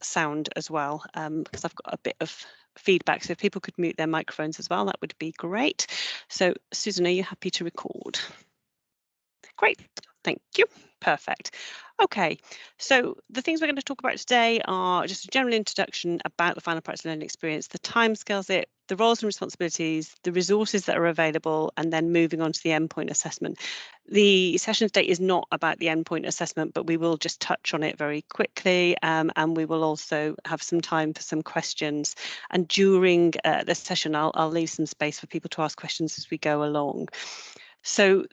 sound as well, because I've got a bit of feedback, so if people could mute their microphones as well, that would be great. So Susan, are you happy to record? Great, thank you. Perfect. Okay, so the things we're going to talk about today are just a general introduction about the final practice learning experience, the timescales, the roles and responsibilities, the resources that are available, and then moving on to the endpoint assessment. The session today is not about the endpoint assessment, but we will just touch on it very quickly, and we will also have some time for some questions. And during the session, I'll leave some space for people to ask questions as we go along. So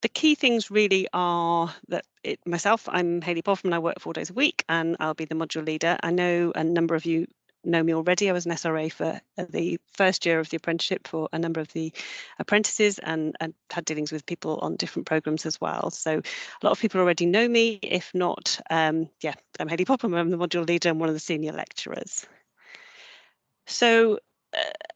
the key things really are that myself, I'm Hayley Poffman, I work 4 days a week and I'll be the module leader. I know a number of you know me already. I was an SRA for the first year of the apprenticeship for a number of the apprentices and had dealings with people on different programs as well. So a lot of people already know me. If not, yeah, I'm Hayley Poffman, I'm the module leader and one of the senior lecturers. So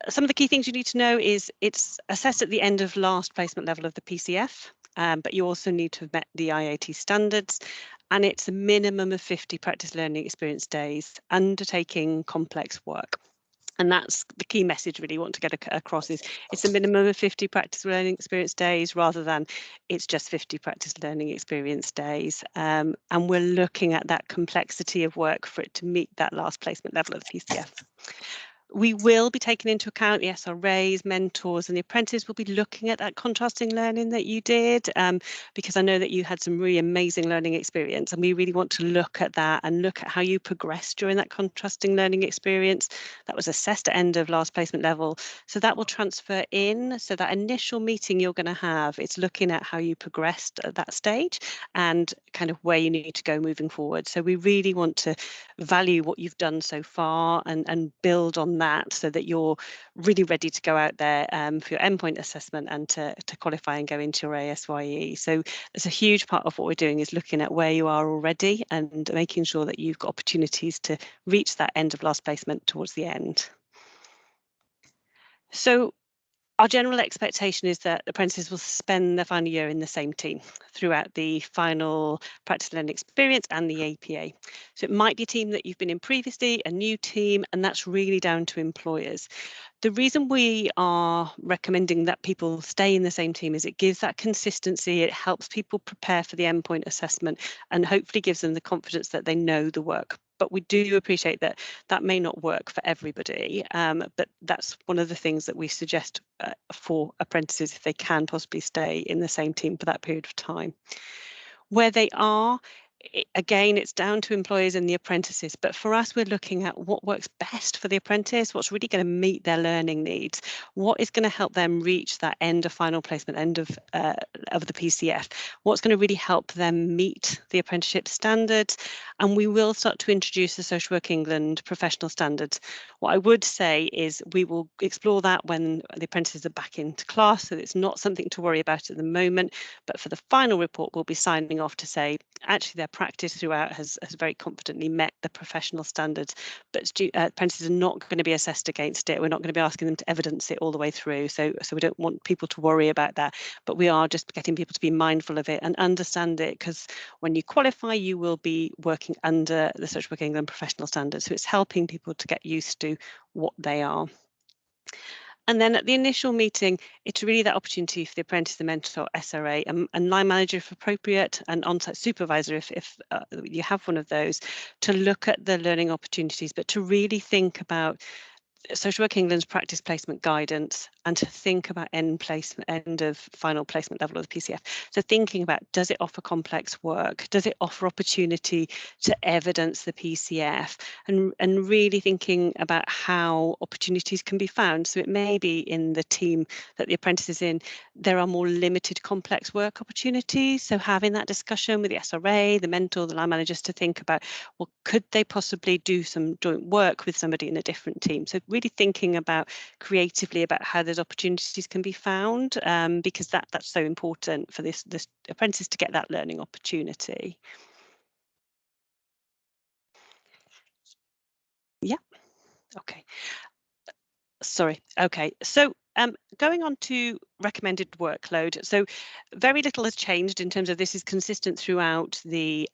some of the key things you need to know is it's assessed at the end of last placement level of the PCF, but you also need to have met the IAT standards, and it's a minimum of 50 practice learning experience days undertaking complex work. And that's the key message really you want to get across is it's a minimum of 50 practice learning experience days rather than it's just 50 practice learning experience days. And we're looking at that complexity of work for it to meet that last placement level of the PCF. We will be taking into account the SRAs, mentors, and the apprentices will be looking at that contrasting learning that you did, because I know that you had some really amazing learning experience, and we really want to look at that and look at how you progressed during that contrasting learning experience. That was assessed at end of last placement level, so that will transfer in. So that initial meeting you're going to have, it's looking at how you progressed at that stage and kind of where you need to go moving forward. So we really want to value what you've done so far and build on that so that you're really ready to go out there for your endpoint assessment and to qualify and go into your ASYE. So there's a huge part of what we're doing is looking at where you are already and making sure that you've got opportunities to reach that end of last placement towards the end. So our general expectation is that apprentices will spend their final year in the same team throughout the final practice learning experience and the APA. So it might be a team that you've been in previously, a new team, and that's really down to employers. The reason we are recommending that people stay in the same team is it gives that consistency, it helps people prepare for the endpoint assessment and hopefully gives them the confidence that they know the work. But we do appreciate that that may not work for everybody, but that's one of the things that we suggest for apprentices if they can possibly stay in the same team for that period of time. Where they are, again, it's down to employers and the apprentices, but for us, we're looking at what works best for the apprentice, what's really going to meet their learning needs, what is going to help them reach that end of final placement, end of the PCF, what's going to really help them meet the apprenticeship standards. And we will start to introduce the Social Work England professional standards. What I would say is we will explore that when the apprentices are back into class, so it's not something to worry about at the moment, but for the final report, we'll be signing off to say, actually, their practice throughout has very confidently met the professional standards, but apprentices are not going to be assessed against it. We're not going to be asking them to evidence it all the way through. So we don't want people to worry about that, but we are just getting people to be mindful of it and understand it, because when you qualify, you will be working under the Social Work England professional standards. So it's helping people to get used to what they are. And then at the initial meeting, it's really that opportunity for the apprentice, the mentor, SRA, and line manager if appropriate, and on-site supervisor if you have one of those, to look at the learning opportunities, but to really think about Social Work England's practice placement guidance and to think about end of final placement level of the PCF. So thinking about, does it offer complex work? Does it offer opportunity to evidence the PCF? And really thinking about how opportunities can be found. So it may be in the team that the apprentice is in, there are more limited complex work opportunities. So having that discussion with the SRA, the mentor, the line managers to think about, well, could they possibly do some joint work with somebody in a different team? So really thinking about creatively about how those opportunities can be found, because that's so important for this apprentice to get that learning opportunity. Yeah, okay. Sorry, okay. So going on to recommended workload. So very little has changed in terms of this is consistent throughout the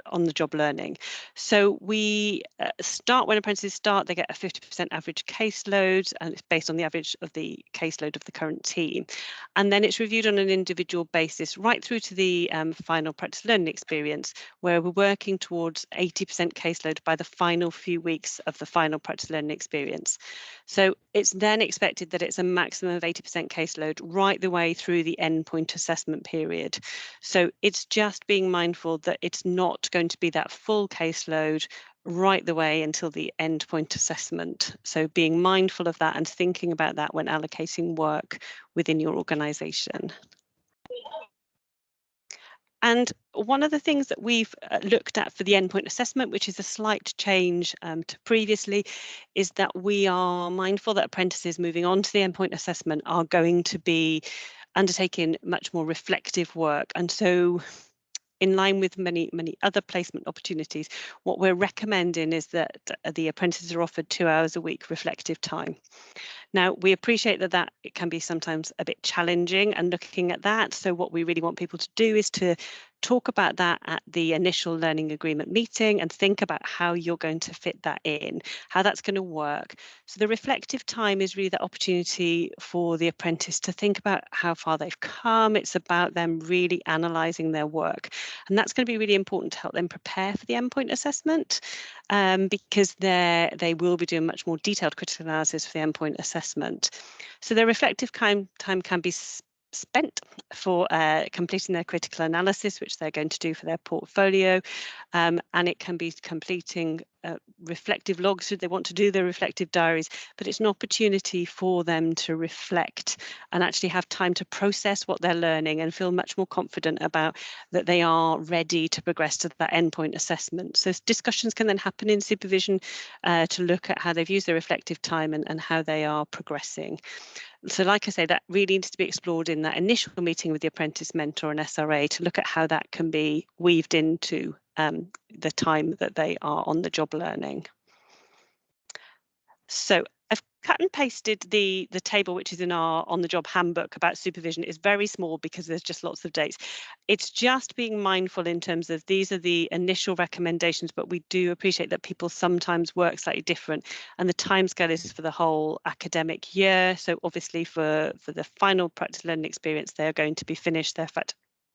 on-the-job learning. So we start when apprentices start, they get a 50% average caseload, and it's based on the average of the caseload of the current team. And then it's reviewed on an individual basis right through to the final practice learning experience, where we're working towards 80% caseload by the final few weeks of the final practice learning experience. So it's then expected that it's a maximum of 80% caseload right the way through the endpoint assessment period. So it's just being mindful that it's not going to be that full caseload right the way until the endpoint assessment. So being mindful of that and thinking about that when allocating work within your organisation. And one of the things that we've looked at for the endpoint assessment, which is a slight change to previously, is that we are mindful that apprentices moving on to the endpoint assessment are going to be undertaking much more reflective work. And so in line with many other placement opportunities, what we're recommending is that the apprentices are offered 2 hours a week reflective time. Now, we appreciate that it can be sometimes a bit challenging and looking at that. So what we really want people to do is to talk about that at the initial learning agreement meeting and think about how you're going to fit that in, how that's going to work. So the reflective time is really the opportunity for the apprentice to think about how far they've come. It's about them really analysing their work. And that's going to be really important to help them prepare for the endpoint assessment, because they will be doing much more detailed critical analysis for the endpoint assessment. So their reflective time can be spent for completing their critical analysis, which they're going to do for their portfolio, and it can be completing reflective logs should they want to do their reflective diaries, but it's an opportunity for them to reflect and actually have time to process what they're learning and feel much more confident about that they are ready to progress to that endpoint assessment. So discussions can then happen in supervision to look at how they've used their reflective time and how they are progressing. So like I say, that really needs to be explored in that initial meeting with the apprentice mentor and SRA to look at how that can be weaved into the time that they are on the job learning. So I've cut and pasted the table which is in our on the job handbook about supervision. Is very small because there's just lots of dates. It's just being mindful in terms of these are the initial recommendations, but we do appreciate that people sometimes work slightly different, and the timescale is for the whole academic year. So obviously for the final practice learning experience, they're going to be finished their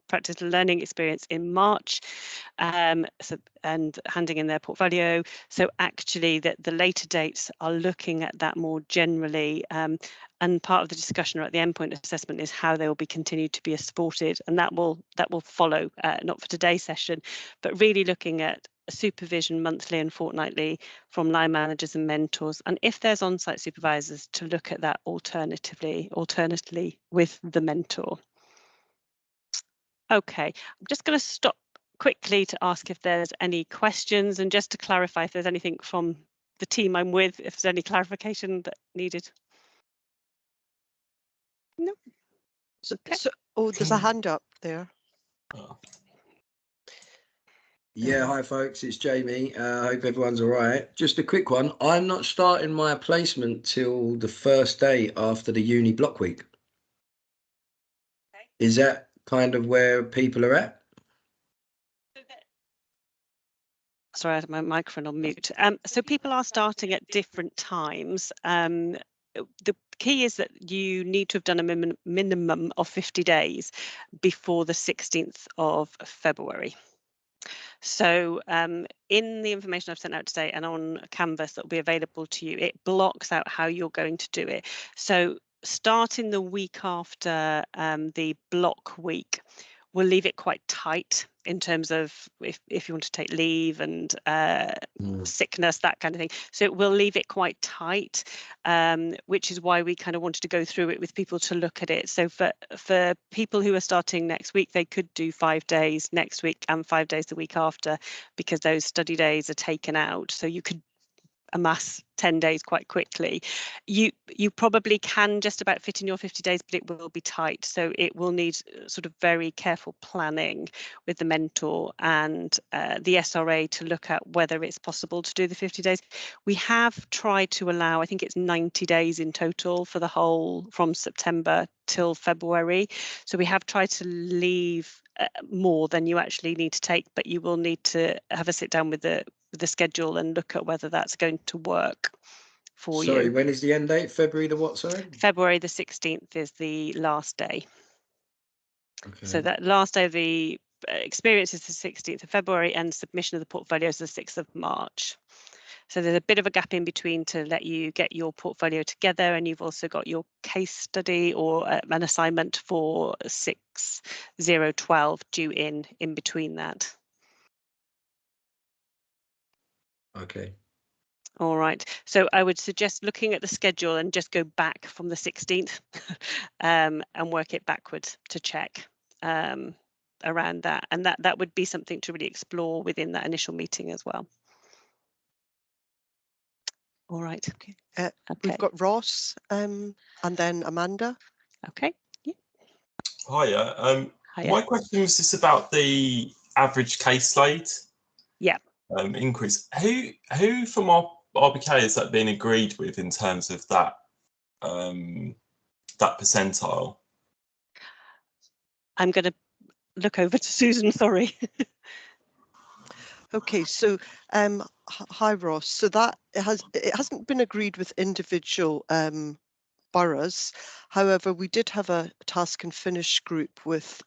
practice learning experience in March, and handing in their portfolio. So actually that the later dates are looking at that more generally, and part of the discussion at the endpoint assessment is how they will be continued to be supported, and that will follow, not for today's session, but really looking at supervision monthly and fortnightly from line managers and mentors, and if there's on-site supervisors, to look at that alternately with the mentor. Okay, I'm just going to stop quickly to ask if there's any questions, and just to clarify if there's anything from the team I'm with, if there's any clarification that needed. No. Okay. There's a hand up there. Yeah, hi folks, it's Jamie. Hope everyone's all right. Just a quick one. I'm not starting my placement till the first day after the uni block week. Okay. Is that kind of where people are at? Sorry, I had my microphone on mute. So people are starting at different times. The key is that you need to have done a minimum of 50 days before the 16th of February. So in the information I've sent out today and on Canvas that will be available to you, it blocks out how you're going to do it. So starting the week after the block week, we'll leave it quite tight in terms of if you want to take leave and sickness, that kind of thing. So we'll leave it quite tight, which is why we kind of wanted to go through it with people to look at it. So for people who are starting next week, they could do 5 days next week and 5 days the week after, because those study days are taken out. So you could amass 10 days quite quickly. You probably can just about fit in your 50 days, but it will be tight. So it will need sort of very careful planning with the mentor and the SRA to look at whether it's possible to do the 50 days. We have tried to allow, I think it's 90 days in total for the whole from September till February. So we have tried to leave more than you actually need to take, but you will need to have a sit down with the schedule and look at whether that's going to work for you. Sorry, when is the end date? February the what, sorry? February the 16th is the last day. Okay. So that last day of the experience is the 16th of February and submission of the portfolio is the 6th of March. So there's a bit of a gap in between to let you get your portfolio together, and you've also got your case study or an assignment for 6/0/12 due in between that. Okay. All right, so I would suggest looking at the schedule and just go back from the 16th and work it backwards to check around that. And that would be something to really explore within that initial meeting as well. All right. Okay. We've got Ross and then Amanda. Okay. Yeah. Hiya. Hiya. My question was just about the average caseload. Yeah. Increase. Who from our RBK has that been agreed with in terms of that that percentile? I'm going to look over to Susan. Sorry. Okay, so hi Ross. So that it hasn't been agreed with individual boroughs. However, we did have a task and finish group with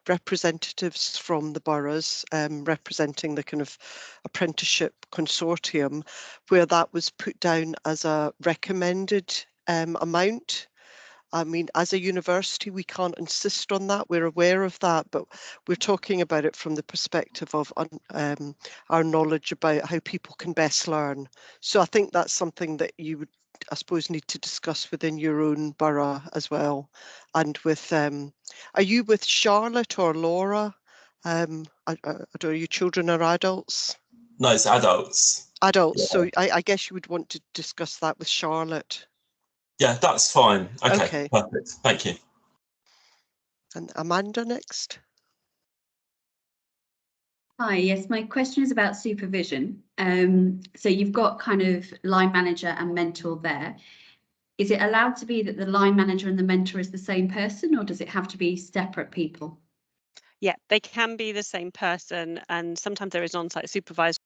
representatives from the boroughs representing the kind of apprenticeship consortium, where that was put down as a recommended amount. I mean, as a university, we can't insist on that. We're aware of that, but we're talking about it from the perspective of our knowledge about how people can best learn. So I think that's something that you would, I suppose, need to discuss within your own borough as well. And with, are you with Charlotte or Laura? I don't know, are you children or adults? No, it's adults. Adults. Yeah. So I guess you would want to discuss that with Charlotte. Yeah, that's fine. Okay. Perfect. Thank you. And Amanda next. Hi, yes, my question is about supervision. So you've got kind of line manager and mentor there. Is it allowed to be that the line manager and the mentor is the same person, or does it have to be separate people? Yeah, they can be the same person, and sometimes there is an on-site supervisor.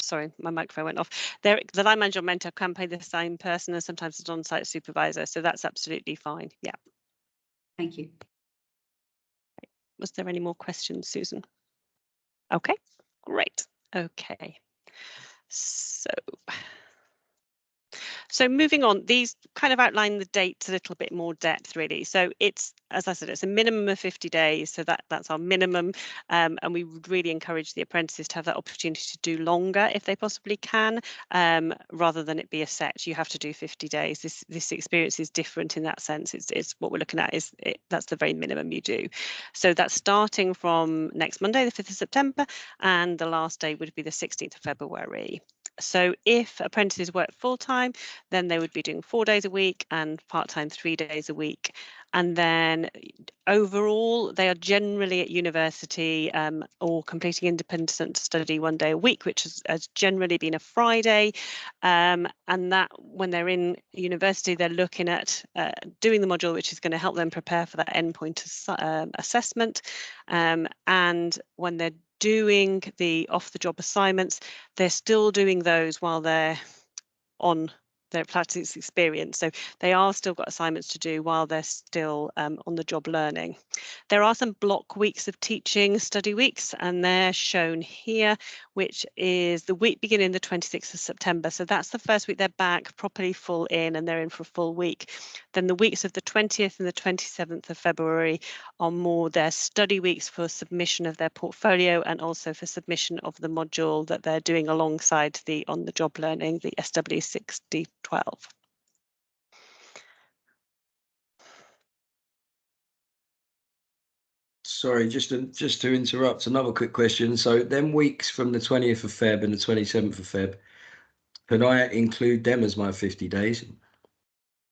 Sorry, my microphone went off. The line manager or mentor can be the same person, and sometimes it's an on-site supervisor, so that's absolutely fine. Yeah. Thank you. Was there any more questions, Susan? Okay, great. Okay. So moving on, these kind of outline the dates a little bit more depth, really. So it's, as I said, it's a minimum of 50 days. So that's our minimum. And we would really encourage the apprentices to have that opportunity to do longer if they possibly can, rather than it be a set. You have to do 50 days. This experience is different in that sense. It's what we're looking at is that's the very minimum you do. So that's starting from next Monday, the 5th of September, and the last day would be the 16th of February. So if apprentices work full-time, then they would be doing 4 days a week, and part-time 3 days a week. And then overall, they are generally at university or completing independent study 1 day a week, which has generally been a Friday. And that when they're in university, they're looking at doing the module, which is going to help them prepare for that endpoint assessment. And when they're doing the off-the-job assignments, they're still doing those while they're on their practice experience. So they are still got assignments to do while they're still on the job learning. There are some block weeks of teaching, study weeks, and they're shown here, which is the week beginning the 26th of September. So that's the first week they're back properly full in, and they're in for a full week. Then the weeks of the 20th and the 27th of February are more their study weeks for submission of their portfolio, and also for submission of the module that they're doing alongside the on-the-job learning, the SW6012. Sorry, just to interrupt, another quick question. So them weeks from the 20th of Feb and the 27th of Feb, can I include them as my 50 days?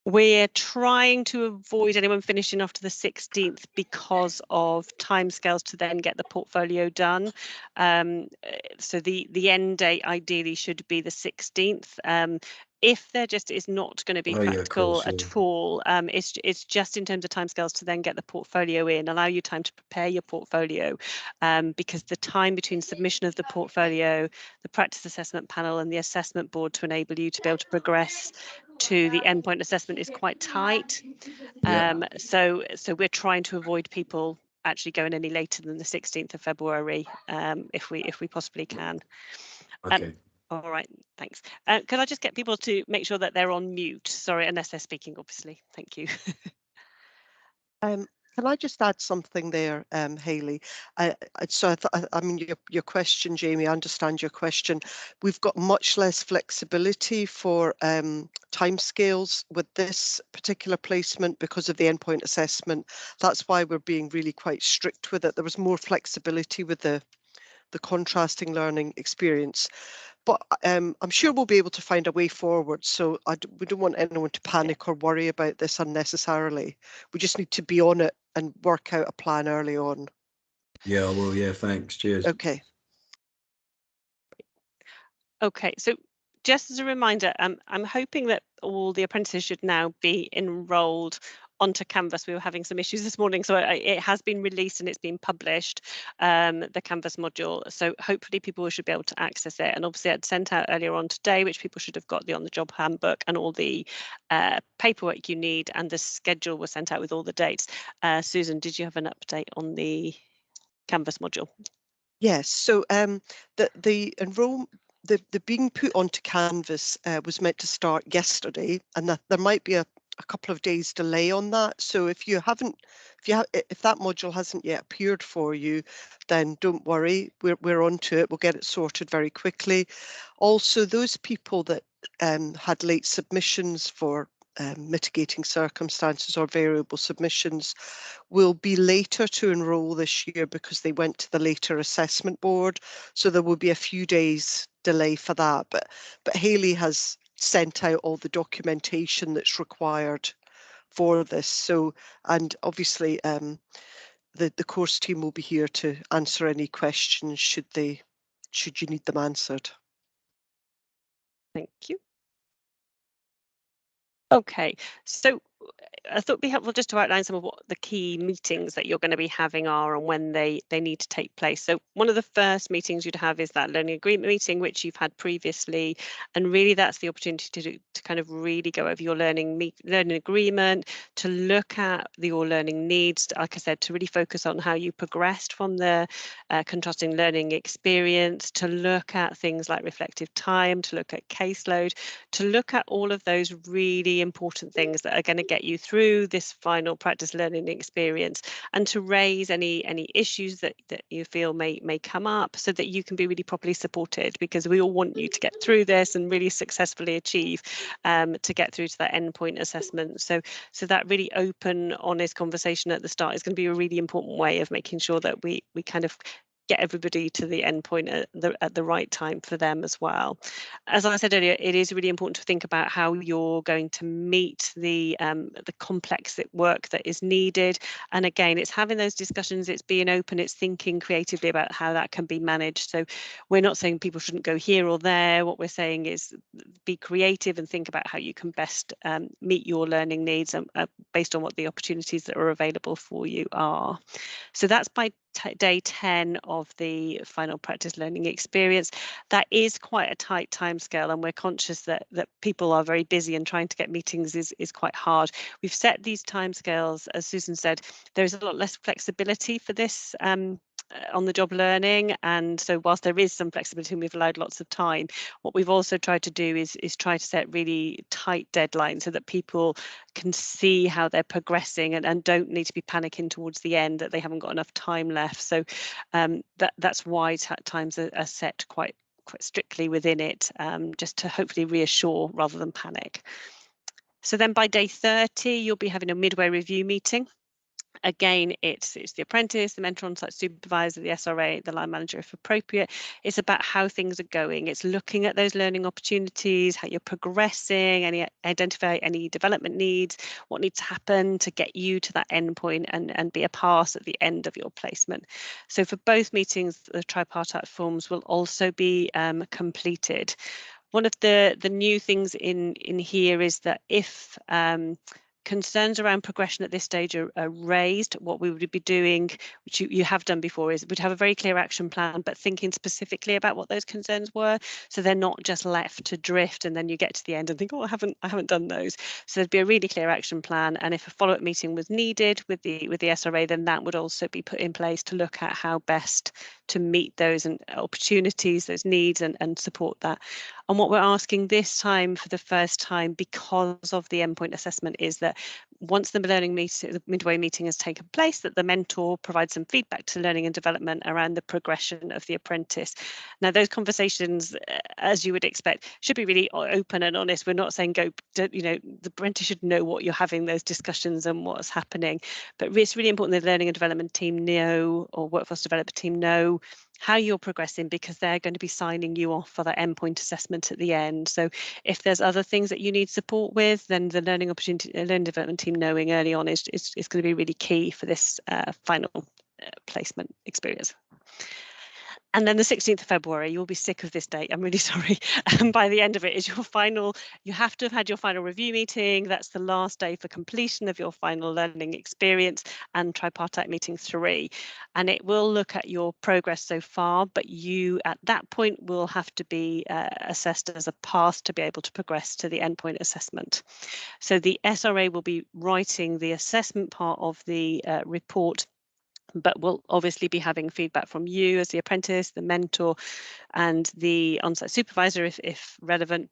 We're trying to avoid anyone finishing after the 16th because of timescales to then get the portfolio done. So the end date ideally should be the 16th. if there just is not going to be Oh, yeah, of practical course, at yeah. all, it's just in terms of timescales to then get the portfolio in, allow you time to prepare your portfolio, because the time between submission of the portfolio, the practice assessment panel and the assessment board to enable you to be able to progress to the endpoint assessment is quite tight. Yeah. So we're trying to avoid people actually going any later than the 16th of February, if we possibly can. Okay. All right, thanks. Could I just get people to make sure that they're on mute? Sorry, unless they're speaking, obviously. Thank you. Can I just add something there, Hayley? I mean, your question, Jamie, I understand your question. We've got much less flexibility for timescales with this particular placement because of the endpoint assessment. That's why we're being really quite strict with it. There was more flexibility with the contrasting learning experience. But I'm sure we'll be able to find a way forward. So we don't want anyone to panic or worry about this unnecessarily. We just need to be on it and work out a plan early on. Yeah, I will. Yeah, thanks. Cheers. Okay. Okay, so just as a reminder, I'm hoping that all the apprentices should now be enrolled onto Canvas. We were having some issues this morning, so it has been released and it's been published, the Canvas module. So hopefully people should be able to access it. And obviously I'd sent out earlier on today, which people should have got the on-the-job handbook and all the paperwork you need, and the schedule was sent out with all the dates. Susan, did you have an update on the Canvas module? Yes, so the being put onto Canvas was meant to start yesterday, and that there might be a couple of days delay on that. So if that module hasn't yet appeared for you, then don't worry, we're onto it. We'll get it sorted very quickly. Also, those people that had late submissions for mitigating circumstances or variable submissions will be later to enrol this year because they went to the later assessment board. So there will be a few days delay for that. But Hayley has sent out all the documentation that's required for this. So, and obviously the course team will be here to answer any questions should you need them answered. Thank you. Okay, so I thought it'd be helpful just to outline some of what the key meetings that you're going to be having are and when they need to take place. So one of the first meetings you'd have is that learning agreement meeting, which you've had previously, and really that's the opportunity to kind of really go over your learning agreement, to look at your learning needs, like I said, to really focus on how you progressed from the contrasting learning experience, to look at things like reflective time, to look at caseload, to look at all of those really important things that are going to get you through this final practice learning experience, and to raise any issues that you feel may come up so that you can be really properly supported, because we all want you to get through this and really successfully achieve to get through to that endpoint assessment. So that really open, honest conversation at the start is going to be a really important way of making sure that we kind of get everybody to the endpoint at the right time for them as well. As I said earlier, it is really important to think about how you're going to meet the complex work that is needed. And again, it's having those discussions, it's being open, it's thinking creatively about how that can be managed. So we're not saying people shouldn't go here or there. What we're saying is be creative and think about how you can best meet your learning needs based on what the opportunities that are available for you are. So that's by day 10 of the final practice learning experience. That is quite a tight timescale, and we're conscious that people are very busy and trying to get meetings is quite hard. We've set these timescales, as Susan said, there is a lot less flexibility for this on the job learning, and so whilst there is some flexibility and we've allowed lots of time, what we've also tried to do is try to set really tight deadlines so that people can see how they're progressing and don't need to be panicking towards the end that they haven't got enough time left. So that's why times are set quite strictly within it, just to hopefully reassure rather than panic. So then by day 30 you'll be having a midway review meeting. Again, it's the apprentice, the mentor on-site supervisor, the SRA, the line manager if appropriate. It's about how things are going. It's looking at those learning opportunities, how you're progressing, identify any development needs, what needs to happen to get you to that end point and be a pass at the end of your placement. So for both meetings, the tripartite forms will also be completed. One of the new things in here is that if concerns around progression at this stage are raised, what we would be doing, which you have done before, is we'd have a very clear action plan, but thinking specifically about what those concerns were, so they're not just left to drift and then you get to the end and think, oh, I haven't done those. So there'd be a really clear action plan, and if a follow-up meeting was needed with the SRA, then that would also be put in place to look at how best to meet those and opportunities, those needs, and support that. And what we're asking this time for the first time, because of the endpoint assessment, is that once the learning meeting, the midway meeting has taken place, that the mentor provides some feedback to learning and development around the progression of the apprentice. Now, those conversations, as you would expect, should be really open and honest. We're not saying the apprentice should know what you're having those discussions and what's happening, but it's really important that the learning and development team know, or workforce development team know, how you're progressing, because they're going to be signing you off for that endpoint assessment at the end. So if there's other things that you need support with, then the learning development team knowing early on is going to be really key for this final placement experience. And then the 16th of February, you'll be sick of this date. I'm really sorry. By the end of it is your final, you have to have had your final review meeting. That's the last day for completion of your final learning experience and tripartite meeting 3. And it will look at your progress so far, but you at that point will have to be assessed as a pass to be able to progress to the endpoint assessment. So the SRA will be writing the assessment part of the report, but we'll obviously be having feedback from you as the apprentice, the mentor, and the on-site supervisor, if relevant,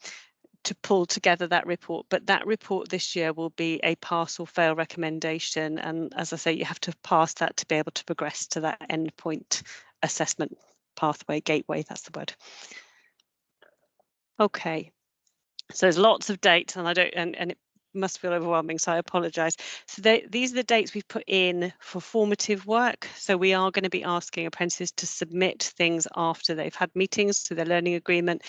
to pull together that report. But that report this year will be a pass or fail recommendation. And as I say, you have to pass that to be able to progress to that endpoint assessment pathway, gateway, that's the word. Okay, so there's lots of dates, and it must feel overwhelming, so I apologise. So these are the dates we've put in for formative work. So we are going to be asking apprentices to submit things after they've had meetings to their learning agreement.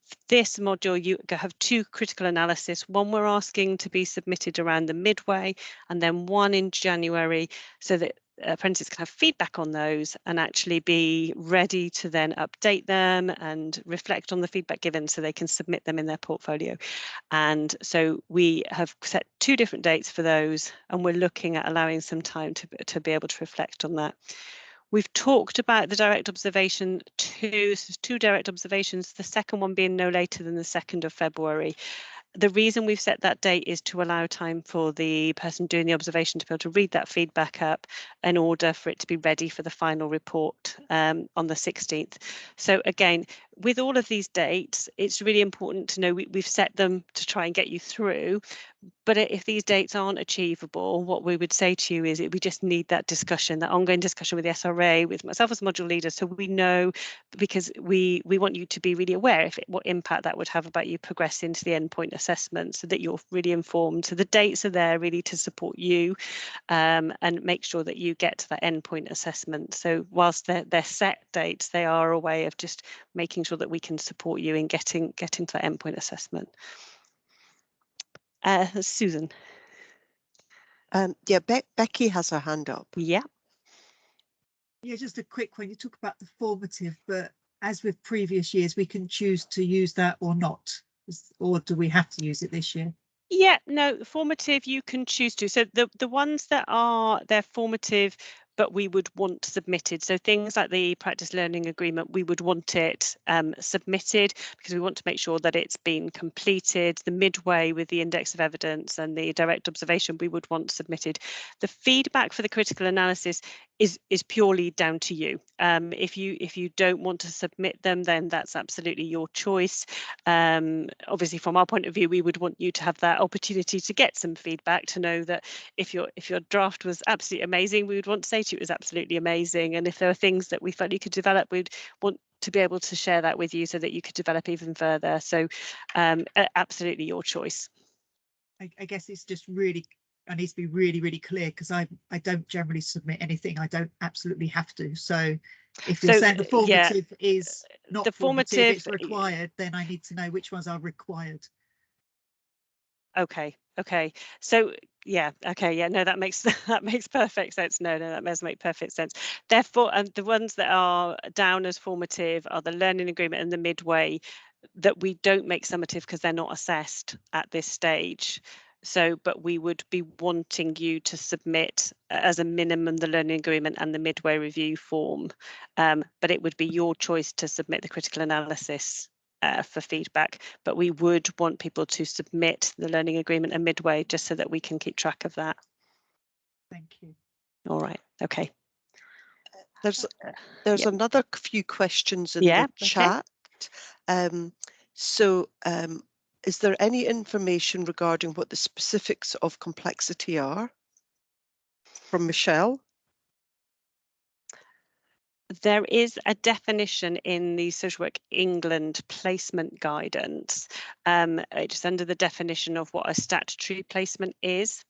For this module, you have 2 critical analysis. One we're asking to be submitted around the midway, and then one in January, so that apprentices can have feedback on those and actually be ready to then update them and reflect on the feedback given, so they can submit them in their portfolio. And so we have set 2 different dates for those, and we're looking at allowing some time to be able to reflect on that. We've talked about the direct observation 2, so 2 direct observations, the second one being no later than the 2nd of February. The reason we've set that date is to allow time for the person doing the observation to be able to read that feedback up in order for it to be ready for the final report on the 16th. So again, with all of these dates, it's really important to know we've set them to try and get you through. But if these dates aren't achievable, what we would say to you is we just need that discussion, that ongoing discussion with the SRA, with myself as module leader, so we know, because we want you to be really aware of what impact that would have about you progressing to the endpoint assessment, so that you're really informed. So the dates are there really to support you and make sure that you get to that endpoint assessment. So whilst they're set dates, they are a way of just making sure that we can support you in getting to that endpoint assessment. Susan. Yeah, Becky has her hand up. Yeah. Yeah, just a quick one. You talk about the formative, but as with previous years, we can choose to use that or not, or do we have to use it this year? Yeah, no, formative you can choose to. So the ones that they're formative, but we would want submitted. So things like the practice learning agreement, we would want it submitted, because we want to make sure that it's been completed. The midway with the index of evidence and the direct observation, we would want submitted. The feedback for the critical analysis is purely down to you. If you don't want to submit them, then that's absolutely your choice. Obviously, from our point of view, we would want you to have that opportunity to get some feedback, to know that if your draft was absolutely amazing, we would want to say to you it was absolutely amazing. And if there are things that we felt you could develop, we'd want to be able to share that with you so that you could develop even further. So absolutely your choice. I guess it's just really, I need to be really clear, because I don't generally submit anything. I don't absolutely have to. So if you're saying the formative is not the formative, it's required, then I need to know which ones are required. Okay. So yeah. No, that makes perfect sense. No, that does make perfect sense. Therefore, the ones that are down as formative are the learning agreement and the midway. that we don't make summative because they're not assessed at this stage. So, but we would be wanting you to submit as a minimum the learning agreement and the midway review form. But it would be your choice to submit the critical analysis for feedback. But we would want people to submit the learning agreement and midway just so that we can keep track of that. Thank you. All right. Okay. There's Yep. another few questions in Yeah, the chat. Is there any information regarding what the specifics of complexity are? From Michelle. There is a definition in the Social Work England placement guidance. It's under the definition of what a statutory placement is.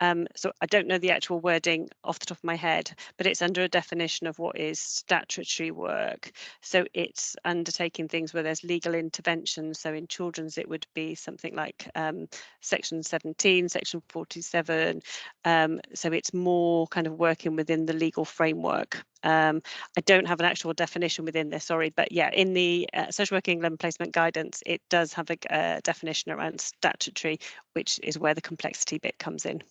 So I don't know the actual wording off the top of my head, but it's under a definition of what is statutory work. So it's undertaking things where there's legal intervention. So in children's, it would be something like section 17, section 47. So it's more kind of working within the legal framework. I don't have an actual definition within this, sorry, but yeah, in the Social Work England placement guidance, it does have a definition around statutory, which is where the complexity bit comes in.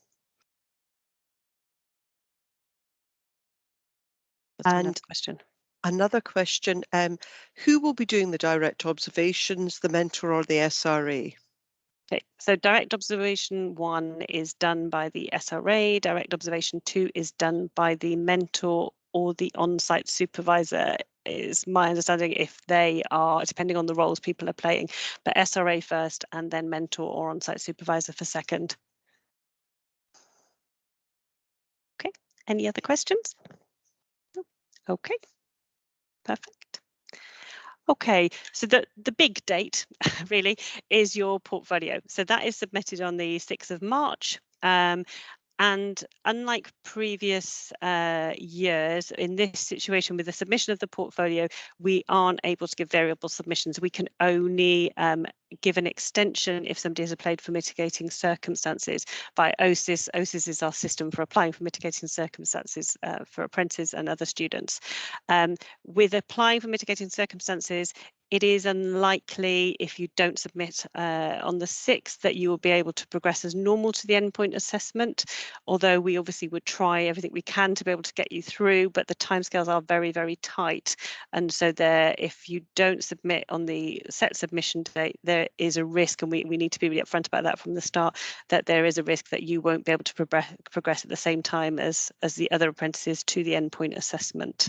That's another question. Another question, who will be doing the direct observations, the mentor or the SRA? Okay, so direct observation 1 is done by the SRA, direct observation 2 is done by the mentor or the on-site supervisor, is my understanding, if they are, depending on the roles people are playing, but SRA first and then mentor or on-site supervisor for second. Okay, any other questions? Okay, perfect. Okay, so the big date really is your portfolio. So that is submitted on the 6th of March. And unlike previous years, in this situation with the submission of the portfolio, we aren't able to give variable submissions. We can only give an extension if somebody has applied for mitigating circumstances by OSIS. OSIS is our system for applying for mitigating circumstances for apprentices and other students. With applying for mitigating circumstances, it is unlikely, if you don't submit on the 6th, that you will be able to progress as normal to the endpoint assessment, although we obviously would try everything we can to be able to get you through, but the timescales are very, very tight. And so there, if you don't submit on the set submission date, there is a risk, and we need to be really upfront about that from the start, that there is a risk that you won't be able to progress at the same time as the other apprentices to the endpoint assessment.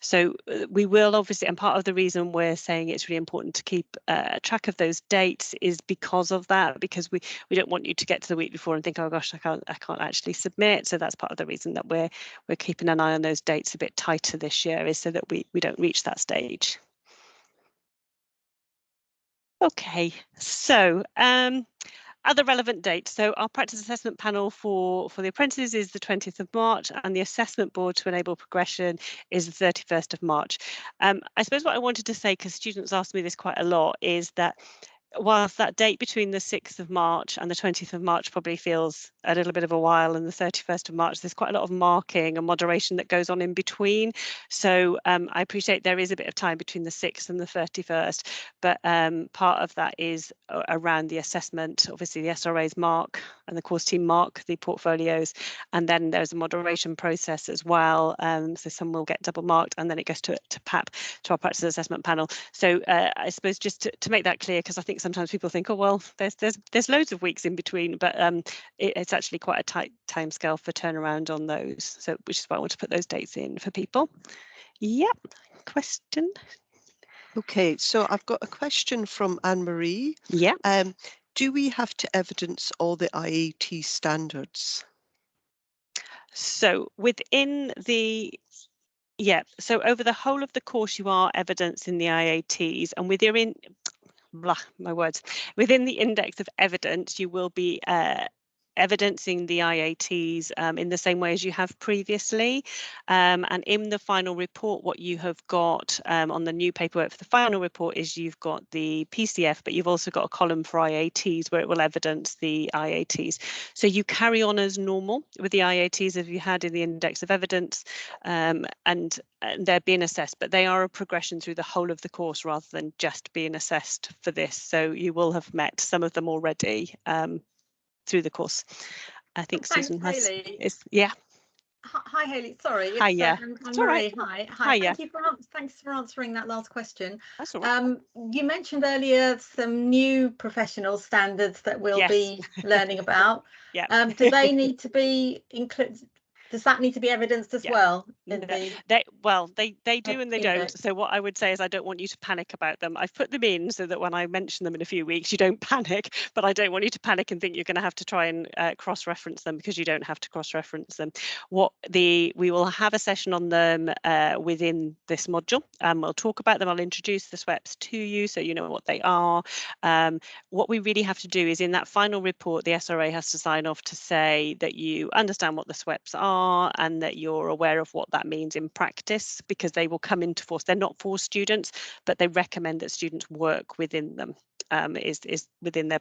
So we will obviously, and part of the reason we're saying it's really important to keep track of those dates is because of that, because we don't want you to get to the week before and think, oh gosh, I can't actually submit. So that's part of the reason that we're keeping an eye on those dates a bit tighter this year, is so that we don't reach that stage. Okay, so other relevant dates. So our practice assessment panel for the apprentices is the 20th of March, and the assessment board to enable progression is the 31st of March. I suppose what I wanted to say, because students ask me this quite a lot, is that whilst that date between the 6th of March and the 20th of March probably feels a little bit of a while, and the 31st of March, there's quite a lot of marking and moderation that goes on in between. So I appreciate there is a bit of time between the 6th and the 31st, but part of that is around the assessment. Obviously the SRAs mark and the course team mark the portfolios, and then there's a moderation process as well. So some will get double marked, and then it goes to PAP, to our practice assessment panel. So I suppose just to make that clear, because I think sometimes people think, oh well, there's loads of weeks in between, but it's actually quite a tight timescale for turnaround on those. So which is why I want to put those dates in for people. Yep. Question. Okay, so I've got a question from Anne-Marie. Yeah. Do we have to evidence all the IAT standards? So within the so over the whole of the course, you are evidencing the IATs, and within within the index of evidence, you will be evidencing the IATs in the same way as you have previously. And in the final report, what you have got on the new paperwork for the final report is you've got the PCF, but you've also got a column for IATs where it will evidence the IATs. So you carry on as normal with the IATs as you had in the index of evidence, and they're being assessed, but they are a progression through the whole of the course rather than just being assessed for this. So you will have met some of them already through the course. I think Susan has. Yeah. Hi, Hayley. Sorry, it's Hiya. Marie. Hi. Hiya. Thanks for answering that last question. That's all right. You mentioned earlier some new professional standards that we'll be learning about. Yeah. Do they need to be included? Does that need to be evidenced as well? They do and they don't. So what I would say is I don't want you to panic about them. I've put them in so that when I mention them in a few weeks, you don't panic, but I don't want you to panic and think you're going to have to try and cross-reference them, because you don't have to cross-reference them. We will have a session on them within this module, and we'll talk about them. I'll introduce the SWEPs to you so you know what they are. What we really have to do is in that final report, the SRA has to sign off to say that you understand what the SWEPs are and that you're aware of what that means in practice, because they will come into force. They're not for students, but they recommend that students work within them. Is within their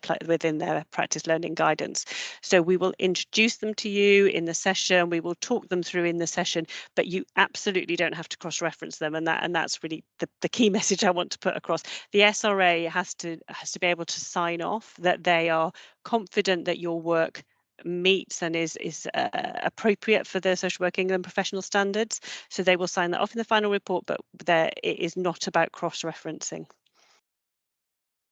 practice learning guidance. So we will introduce them to you in the session. We will talk them through in the session, but you absolutely don't have to cross-reference them, and that's really the key message I want to put across. The SRA has to be able to sign off that they are confident that your work meets and is appropriate for the social work England professional standards. So they will sign that off in the final report, but it is not about cross-referencing.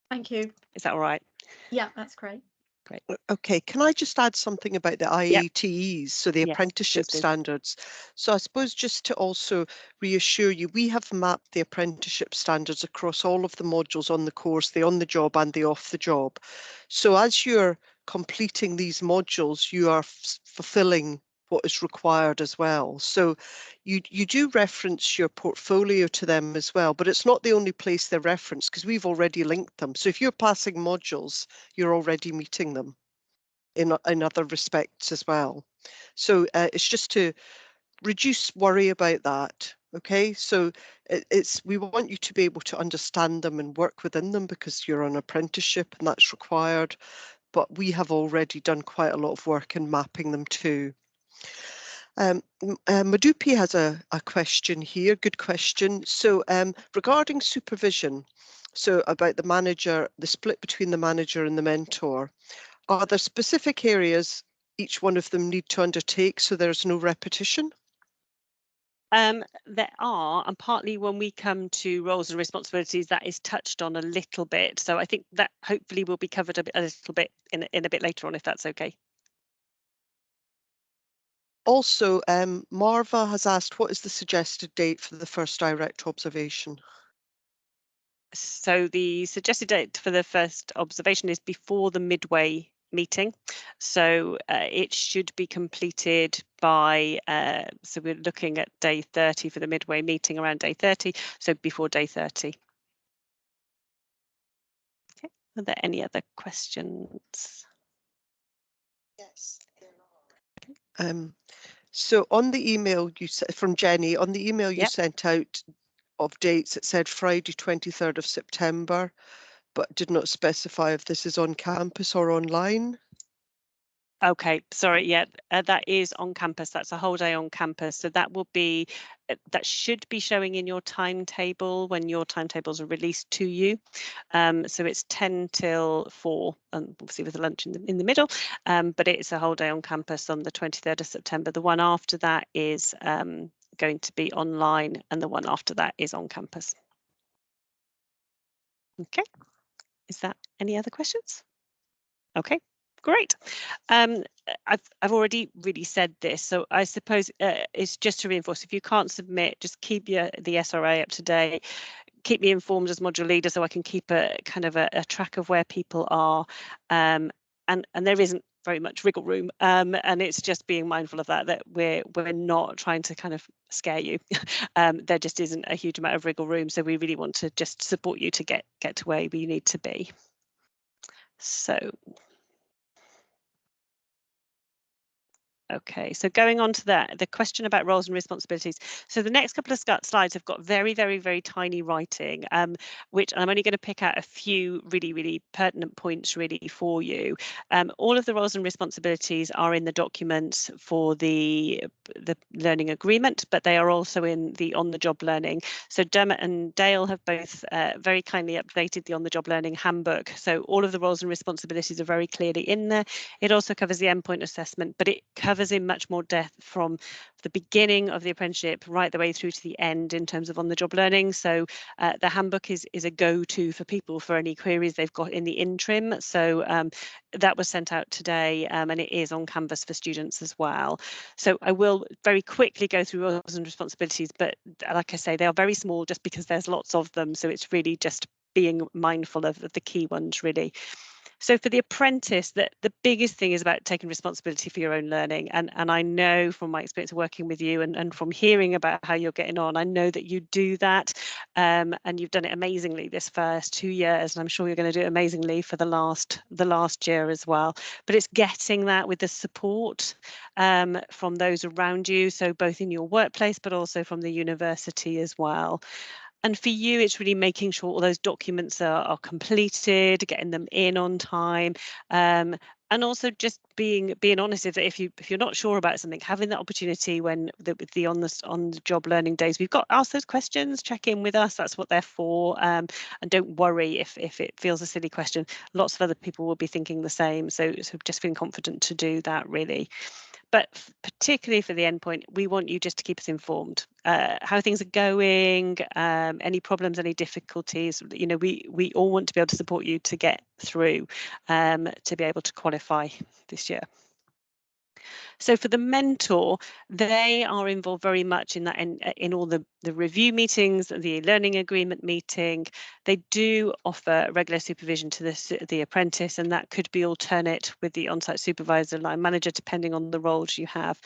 Thank you. Is that all right? Yeah, that's great. Great. Okay, can I just add something about the IATEs, so the apprenticeship standards? So I suppose just to also reassure you, we have mapped the apprenticeship standards across all of the modules on the course, the on the job and the off the job. So as you're completing these modules, you are fulfilling what is required as well. So you do reference your portfolio to them as well, but it's not the only place they're referenced, because we've already linked them. So if you're passing modules, you're already meeting them in other respects as well. So it's just to reduce worry about that. Okay, so we want you to be able to understand them and work within them, because you're on apprenticeship and that's required. But we have already done quite a lot of work in mapping them too. Madupi has a question here, good question. So regarding supervision, so about the manager, the split between the manager and the mentor, are there specific areas each one of them need to undertake so there's no repetition? There are, and partly when we come to roles and responsibilities, that is touched on a little bit. So I think that hopefully will be covered a little bit in a bit later on, if that's okay. Also, Marva has asked, what is the suggested date for the first direct observation? So the suggested date for the first observation is before the midway meeting. So it should be completed by, so we're looking at day 30 for the midway meeting, around day 30, so before day 30. Okay, are there any other questions? Yes, there are. So on the email you sent from Jenny, on the email you sent out of dates, it said Friday 23rd of September, but did not specify if this is on campus or online. Okay, sorry, that is on campus. That's a whole day on campus. So that will be, that should be showing in your timetable when your timetables are released to you. So it's 10 till 4, and obviously with a lunch in the middle, but it's a whole day on campus on the 23rd of September. The one after that is going to be online, and the one after that is on campus. Okay, is that any other questions? Okay. Great. I've already really said this, so I suppose it's just to reinforce, if you can't submit, just keep the SRA up to date, keep me informed as module leader so I can keep a kind of a track of where people are, and there isn't very much wriggle room, and it's just being mindful of that we're not trying to kind of scare you. There just isn't a huge amount of wriggle room, so we really want to just support you to get to where we need to be. So Okay, so going on to that, the question about roles and responsibilities. So the next couple of slides have got very, very, very tiny writing, which I'm only going to pick out a few really, really pertinent points really for you. All of the roles and responsibilities are in the documents for the learning agreement, but they are also in the on-the-job learning. So Dermot and Dale have both very kindly updated the on-the-job learning handbook. So all of the roles and responsibilities are very clearly in there. It also covers the endpoint assessment, but it covers in much more depth from the beginning of the apprenticeship right the way through to the end in terms of on-the-job learning. So the handbook is a go-to for people for any queries they've got in the interim. So that was sent out today, and it is on Canvas for students as well. So I will very quickly go through roles and responsibilities, but like I say, they are very small just because there's lots of them. So it's really just being mindful of the key ones really. So for the apprentice, the biggest thing is about taking responsibility for your own learning. And I know from my experience of working with you and from hearing about how you're getting on, I know that you do that, and you've done it amazingly this first 2 years, and I'm sure you're going to do it amazingly for the last year as well. But it's getting that with the support from those around you, so both in your workplace, but also from the university as well. And for you, it's really making sure all those documents are completed, getting them in on time, and also just being honest. If you're not sure about something, having that opportunity when with the on the job learning days, we've got ask those questions, check in with us. That's what they're for. And don't worry if it feels a silly question. Lots of other people will be thinking the same. So just feeling confident to do that really. But particularly for the endpoint, we want you just to keep us informed, how things are going, any problems, any difficulties. You know, we all want to be able to support you to get through, to be able to qualify this year. So for the mentor, they are involved very much in that, in all the review meetings, the learning agreement meeting. They do offer regular supervision to the apprentice, and that could be alternate with the on-site supervisor, line manager, depending on the roles you have.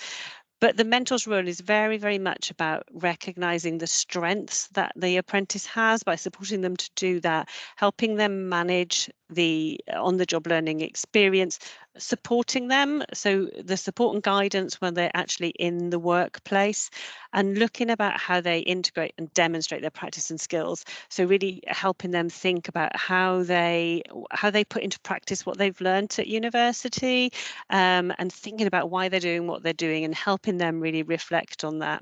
But the mentor's role is very, very much about recognising the strengths that the apprentice has by supporting them to do that, helping them manage the on-the-job learning experience, supporting them, so the support and guidance when they're actually in the workplace, and looking about how they integrate and demonstrate their practice and skills. So really helping them think about how they put into practice what they've learned at university, and thinking about why they're doing what they're doing and helping them really reflect on that.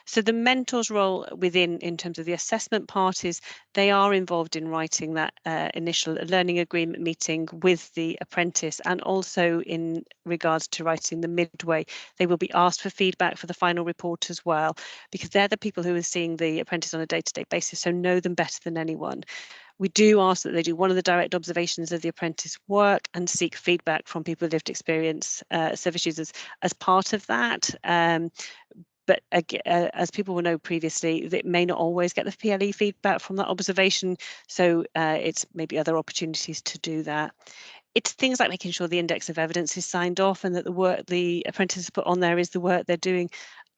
So the mentor's role in terms of the assessment part is they are involved in writing that initial learning agreement meeting with the apprentice, and also in regards to writing the midway. They will be asked for feedback for the final report as well, because they're the people who are seeing the apprentice on a day-to-day basis, so know them better than anyone. We do ask that they do one of the direct observations of the apprentice work and seek feedback from people with lived experience, service users, as part of that. But as people will know previously, it may not always get the FPLE feedback from that observation, so it's maybe other opportunities to do that. It's things like making sure the index of evidence is signed off and that the work the apprentices put on there is the work they're doing.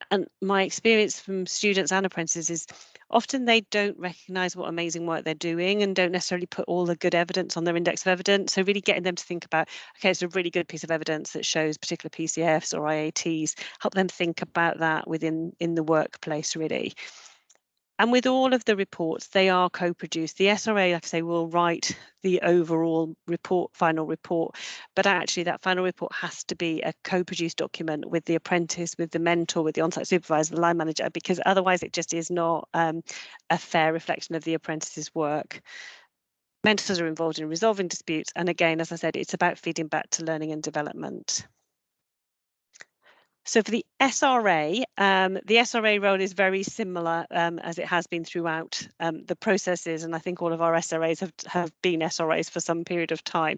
And my experience from students and apprentices is often they don't recognise what amazing work they're doing and don't necessarily put all the good evidence on their index of evidence. So really getting them to think about, okay, it's a really good piece of evidence that shows particular PCFs or IATs, help them think about that in the workplace really. And with all of the reports, they are co-produced. The SRA, like I say, will write the overall report, final report, but actually that final report has to be a co-produced document with the apprentice, with the mentor, with the on-site supervisor, the line manager, because otherwise it just is not a fair reflection of the apprentice's work. Mentors are involved in resolving disputes, and again, as I said, it's about feeding back to learning and development. So for the SRA role is very similar as it has been throughout the processes, and I think all of our SRAs have been SRAs for some period of time.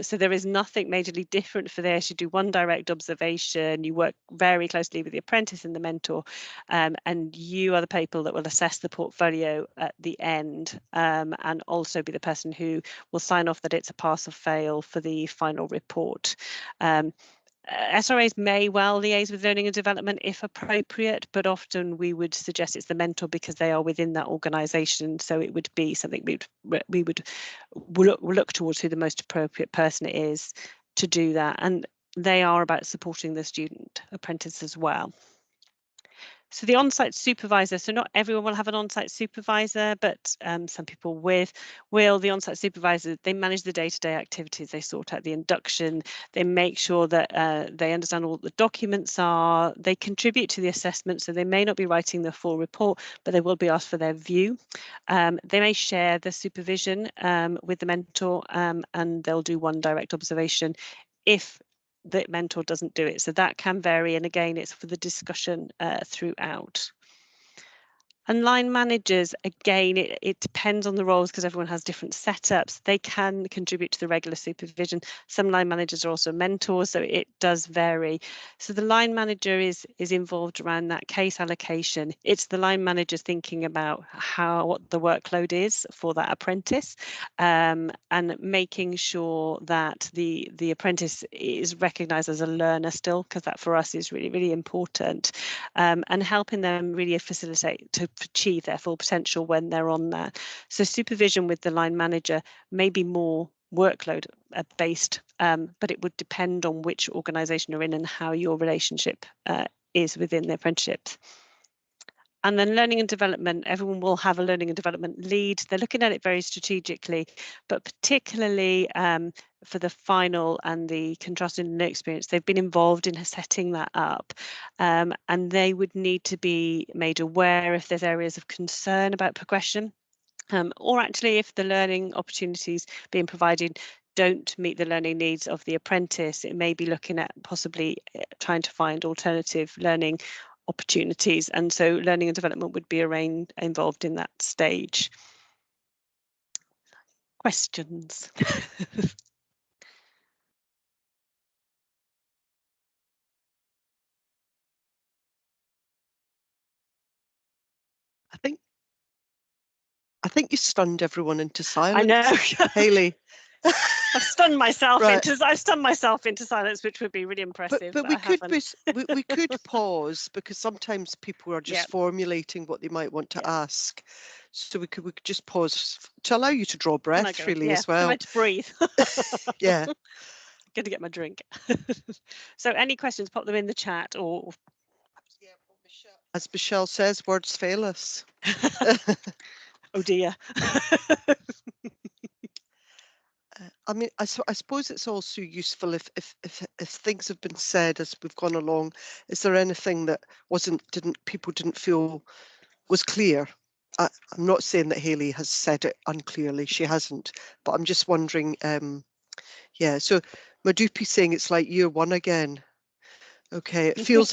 So there is nothing majorly different for this. You do one direct observation, you work very closely with the apprentice and the mentor, and you are the people that will assess the portfolio at the end, and also be the person who will sign off that it's a pass or fail for the final report. SRAs may well liaise with learning and development if appropriate, but often we would suggest it's the mentor because they are within that organisation. So it would be something we would look towards who the most appropriate person is to do that. And they are about supporting the student apprentice as well. So the on-site supervisor, so not everyone will have an on-site supervisor, but some people will. The on-site supervisor, they manage the day-to-day activities, they sort out the induction, they make sure that they understand all the documents are, they contribute to the assessment, so they may not be writing the full report, but they will be asked for their view. They may share the supervision with the mentor, and they'll do one direct observation if the mentor doesn't do it. So that can vary, and again, it's for the discussion throughout. And line managers, again, it depends on the roles because everyone has different setups. They can contribute to the regular supervision. Some line managers are also mentors, so it does vary. So the line manager is involved around that case allocation. It's the line manager thinking about what the workload is for that apprentice, and making sure that the apprentice is recognised as a learner still, because that for us is really, really important, and helping them really facilitate to achieve their full potential when they're on there. So supervision with the line manager may be more workload based, but it would depend on which organisation you're in and how your relationship is within the apprenticeship. And then learning and development, everyone will have a learning and development lead. They're looking at it very strategically, but particularly for the final and the contrasting learning experience, they've been involved in setting that up. And they would need to be made aware if there's areas of concern about progression, or actually if the learning opportunities being provided don't meet the learning needs of the apprentice. It may be looking at possibly trying to find alternative learning opportunities, and so learning and development would be involved in that stage. Questions? I think you stunned everyone into silence. I know. Hayley. I've stunned myself Right. into silence, which would be really impressive. But we could pause, because sometimes people are just formulating what they might want to ask. So we could just pause to allow you to draw breath freely as well. To breathe. Yeah. Going to get my drink. So any questions, pop them in the chat, or as Michelle says, words fail us. Oh dear. I mean, I suppose it's also useful if things have been said as we've gone along. Is there anything that people didn't feel was clear? I'm not saying that Hayley has said it unclearly. She hasn't. But I'm just wondering. Yeah. So Madupi saying it's like year one again. Okay. It feels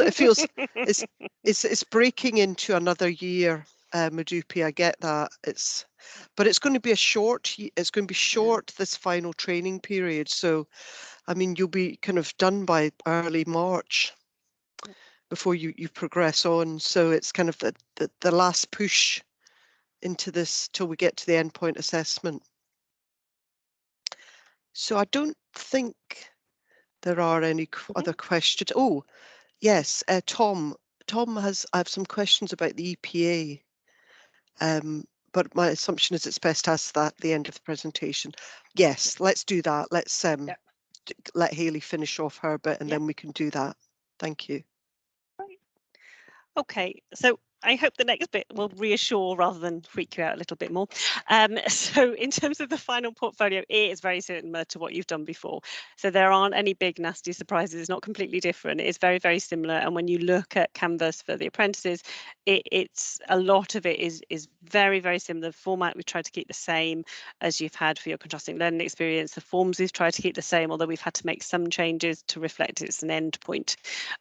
it's breaking into another year. Madupi, I get that. But it's going to be short this final training period. So, I mean, you'll be kind of done by early March before you progress on. So it's kind of the last push into this till we get to the endpoint assessment. So I don't think there are any other questions. Oh, yes, Tom. I have some questions about the EPA. But my assumption is it's best to ask that at the end of the presentation. Yes, let's do that. Let's let Hayley finish off her bit, and then we can do that. Thank you. Right. Okay, so I hope the next bit will reassure rather than freak you out a little bit more. So in terms of the final portfolio, it is very similar to what you've done before. So there aren't any big nasty surprises. It's not completely different. It's very, very similar. And when you look at Canvas for the apprentices, it's a lot of it is very, very similar. The format we've tried to keep the same as you've had for your contrasting learning experience. The forms we've tried to keep the same, although we've had to make some changes to reflect it's an endpoint.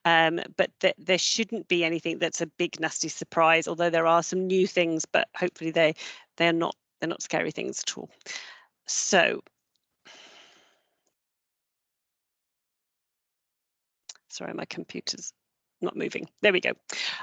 But there shouldn't be anything that's a big nasty surprise, although there are some new things, but hopefully they're not scary things at all. So sorry, my computer's not moving. There we go.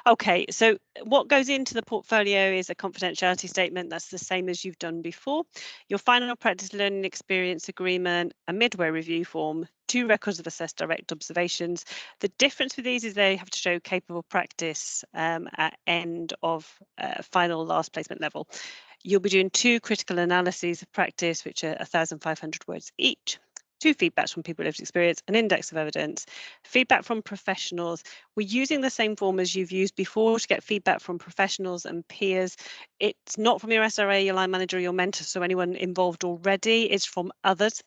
Okay, so what goes into the portfolio is a confidentiality statement. That's the same as you've done before. Your final practice learning experience agreement, a midway review form, 2 records of assessed direct observations. The difference with these is they have to show capable practice at end of final last placement level. You'll be doing 2 critical analyses of practice, which are 1,500 words each. 2 feedbacks from people with lived experience, an index of evidence, feedback from professionals. We're using the same form as you've used before to get feedback from professionals and peers. It's not from your SRA, your line manager, or your mentor, so anyone involved already. It's from others.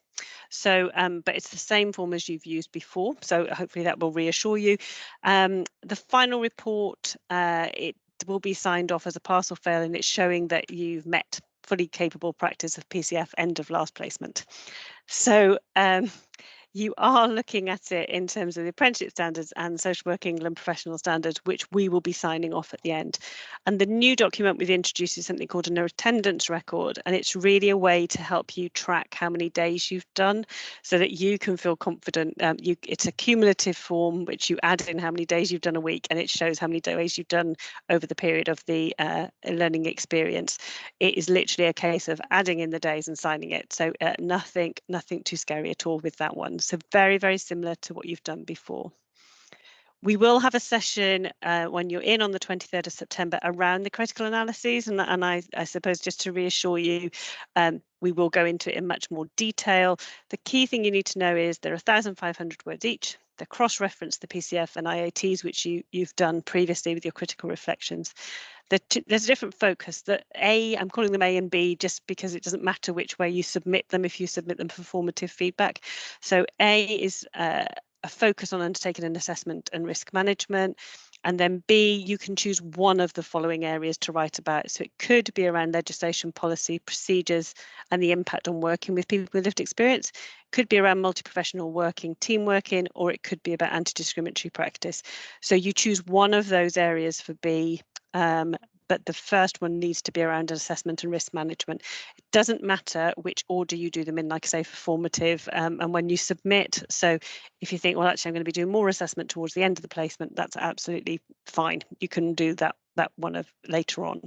So, but it's the same form as you've used before. So hopefully that will reassure you. The final report, it will be signed off as a pass or fail, and it's showing that you've met fully capable practice of PCF end of last placement. So you are looking at it in terms of the apprenticeship standards and Social Work England professional standards, which we will be signing off at the end. And the new document we've introduced is something called an attendance record, and it's really a way to help you track how many days you've done so that you can feel confident. It's a cumulative form which you add in how many days you've done a week, and it shows how many days you've done over the period of the learning experience. It is literally a case of adding in the days and signing it. So nothing too scary at all with that one. So very, very similar to what you've done before. We will have a session when you're in on the 23rd of September around the critical analyses, and I suppose just to reassure you, we will go into it in much more detail. The key thing you need to know is they're 1,500 words each. They're cross-reference the PCF and IATs, which you've done previously with your critical reflections. There's a different focus. I'm calling them A and B just because it doesn't matter which way you submit them if you submit them for formative feedback. So A is a focus on undertaking an assessment and risk management. And then B, you can choose one of the following areas to write about. So it could be around legislation, policy, procedures, and the impact on working with people with lived experience. It could be around multi-professional working, team working, or it could be about anti-discriminatory practice. So you choose one of those areas for B. But the first one needs to be around assessment and risk management. It doesn't matter which order you do them in, like I say, for formative and when you submit. So if you think, well, actually, I'm going to be doing more assessment towards the end of the placement, that's absolutely fine. You can do that one later on.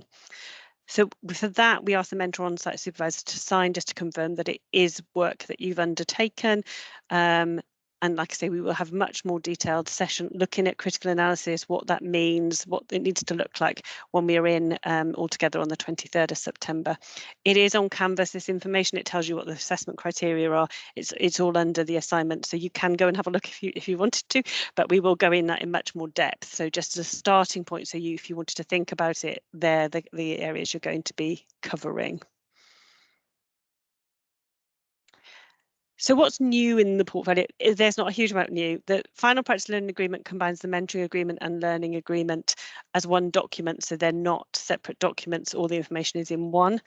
So for that, we ask the mentor on-site supervisor to sign just to confirm that it is work that you've undertaken. And like I say, we will have much more detailed session looking at critical analysis, what that means, what it needs to look like when we are in all together on the 23rd of September. It is on Canvas, this information. It tells you what the assessment criteria are. It's all under the assignment, so you can go and have a look if you wanted to, but we will go in that in much more depth. So just as a starting point, so if you wanted to think about it, they're the areas you're going to be covering. So what's new in the portfolio? There's not a huge amount new. The final practice learning agreement combines the mentoring agreement and learning agreement as one document, so they're not separate documents. All the information is in one.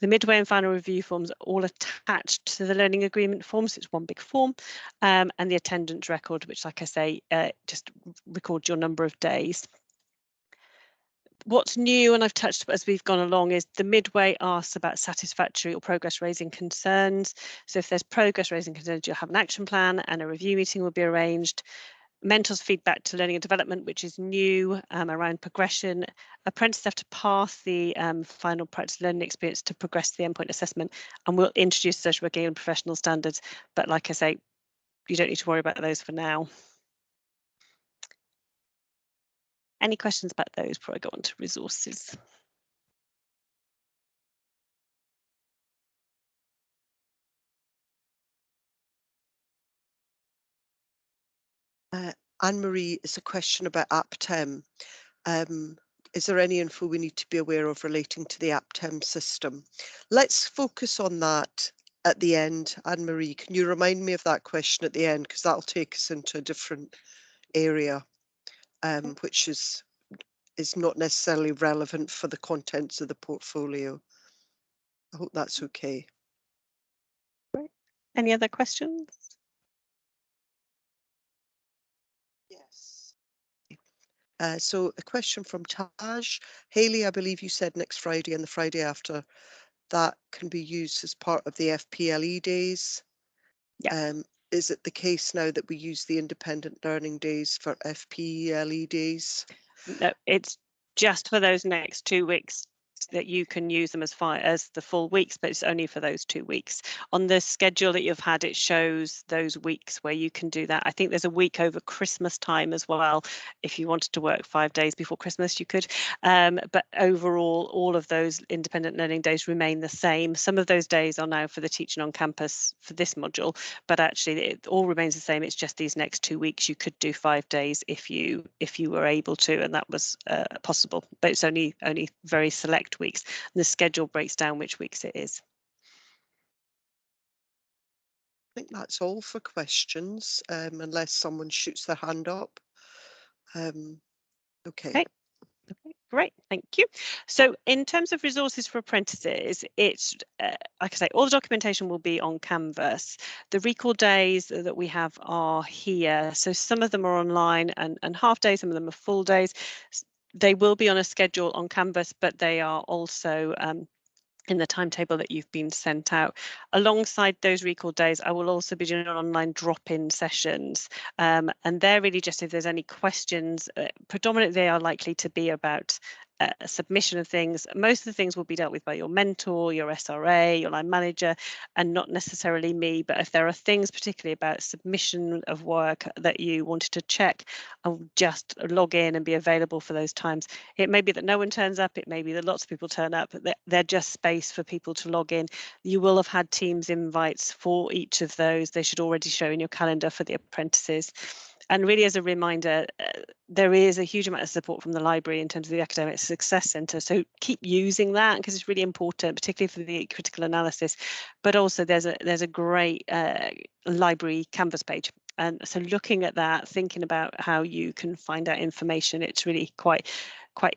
The midway and final review forms are all attached to the learning agreement form, so it's one big form, and the attendance record, which, like I say, just records your number of days. What's new, and I've touched as we've gone along, is the midway asks about satisfactory or progress raising concerns. So if there's progress raising concerns, you'll have an action plan and a review meeting will be arranged. Mentors feedback to learning and development, which is new around progression. Apprentices have to pass the final practice learning experience to progress to the endpoint assessment, and we'll introduce social working and professional standards. But like I say, you don't need to worry about those for now. Any questions about those before I go on to resources? Anne-Marie, it's a question about APTEM. Is there any info we need to be aware of relating to the APTEM system? Let's focus on that at the end. Anne-Marie, can you remind me of that question at the end? Because that'll take us into a different area, which is not necessarily relevant for the contents of the portfolio. I hope that's okay. Right. Any other questions? Yes. So a question from Taj. Hayley, I believe you said next Friday and the Friday after that can be used as part of the FPLE days. Yeah. Is it the case now that we use the independent learning days for FPLE days? No, it's just for those next 2 weeks. that you can use them as the full weeks, but it's only for those 2 weeks. On the schedule that you've had, it shows those weeks where you can do that. I think there's a week over Christmas time as well. If you wanted to work 5 days before Christmas, you could. But overall, all of those independent learning days remain the same. Some of those days are now for the teaching on campus for this module, but actually it all remains the same. It's just these next 2 weeks you could do 5 days if you were able to, and that was possible. But it's only very select weeks. And the schedule breaks down which weeks it is. I think that's all for questions, unless someone shoots their hand up. Okay. Great, thank you. So in terms of resources for apprentices, it's like I say, all the documentation will be on Canvas. The recall days that we have are here. So some of them are online and half days, some of them are full days. They will be on a schedule on Canvas, but they are also in the timetable that you've been sent out. Alongside those recall days, I will also be doing online drop-in sessions, and they're really just if there's any questions. Predominantly they are likely to be about a submission of things. Most of the things will be dealt with by your mentor, your SRA, your line manager, and not necessarily me. But if there are things particularly about submission of work that you wanted to check, I'll just log in and be available for those times. It may be that no one turns up, it may be that lots of people turn up, but they're just space for people to log in. You will have had Teams invites for each of those. They should already show in your calendar for the apprentices. And really, as a reminder, there is a huge amount of support from the library in terms of the Academic Success Centre. So keep using that because it's really important, particularly for the critical analysis. But also there's a great library Canvas page. And so looking at that, thinking about how you can find out information, it's really quite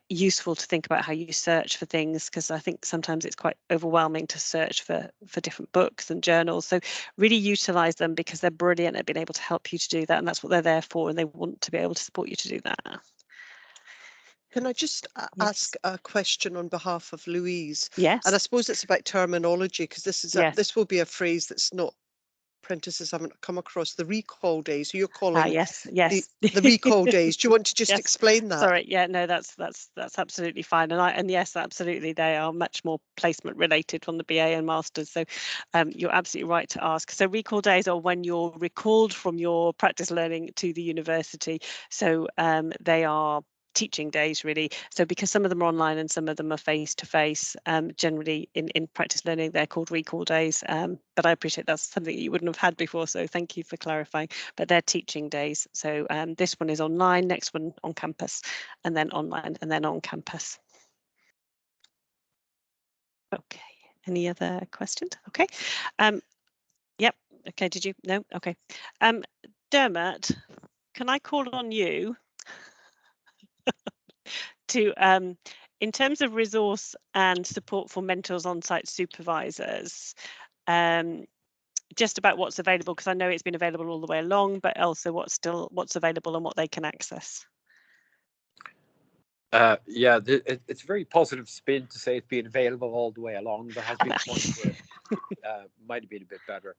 useful to think about how you search for things, because I think sometimes it's quite overwhelming to search for different books and journals. So really utilise them because they're brilliant at being able to help you to do that, and that's what they're there for, and they want to be able to support you to do that. Can I just ask a question on behalf of Louise? Yes. And I suppose it's about terminology, because this is this will be a phrase that's not apprentices haven't come across. The recall days. So you're calling yes. the recall days. Do you want to just explain that? Sorry, yeah, no, that's absolutely fine. And yes, absolutely, they are much more placement related from the BA and Masters. So you're absolutely right to ask. So recall days are when you're recalled from your practice learning to the university. So they are teaching days really. So because some of them are online and some of them are face to face, generally in practice learning they're called recall days, but I appreciate that's something you wouldn't have had before, so thank you for clarifying. But they're teaching days, so this one is online, next one on campus, and then online, and then on campus. Okay, any other questions? Okay, yep, okay, did you? No, okay. Dermot, can I call on you to in terms of resource and support for mentors on-site supervisors, just about what's available, because I know it's been available all the way along, but also what's available and what they can access. Yeah, it's a very positive spin to say it's been available all the way along. There has been points where it might have been a bit better.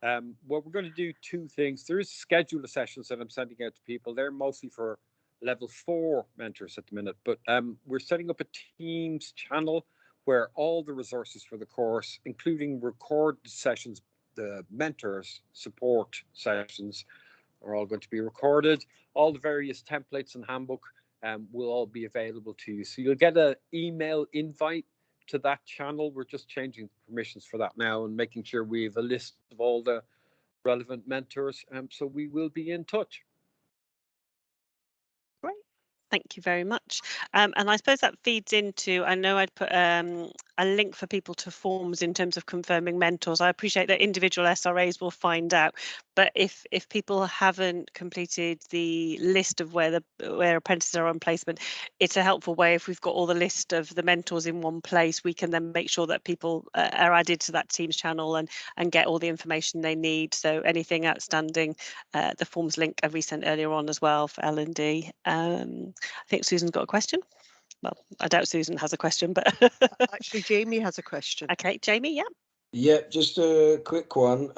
Well, we're going to do two things. There is a schedule of sessions that I'm sending out to people. They're mostly for level 4 mentors at the minute, but we're setting up a Teams channel where all the resources for the course, including recorded sessions, the mentors support sessions, are all going to be recorded. All the various templates and handbook will all be available to you. So you'll get an email invite to that channel. We're just changing permissions for that now and making sure we have a list of all the relevant mentors. So we will be in touch. Great. Thank you very much. And I suppose that feeds into, I know I'd put a link for people to forms in terms of confirming mentors. I appreciate that individual SRAs will find out, but if people haven't completed the list of where apprentices are on placement, it's a helpful way. If we've got all the list of the mentors in one place, we can then make sure that people are added to that Teams channel and get all the information they need. So anything outstanding, the forms link I resent earlier on as well for L&D. I think Susan's got a question. Well, I doubt Susan has a question, but actually Jamie has a question. Okay, Jamie, yeah. Yeah, just a quick one.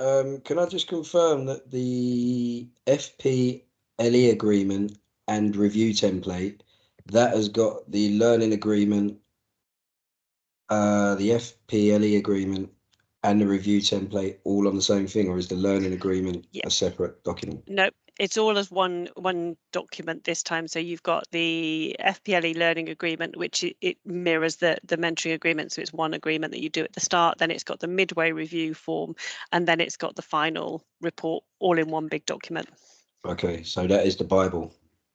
Can I just confirm that the FPLE agreement and review template, that has got the learning agreement The FPLE agreement and the review template all on the same thing, or is the learning agreement a separate document? No, it's all as one document this time. So you've got the FPLE learning agreement, which it mirrors the mentoring agreement. So it's one agreement that you do at the start, then it's got the midway review form, and then it's got the final report all in one big document. Okay, so that is the Bible.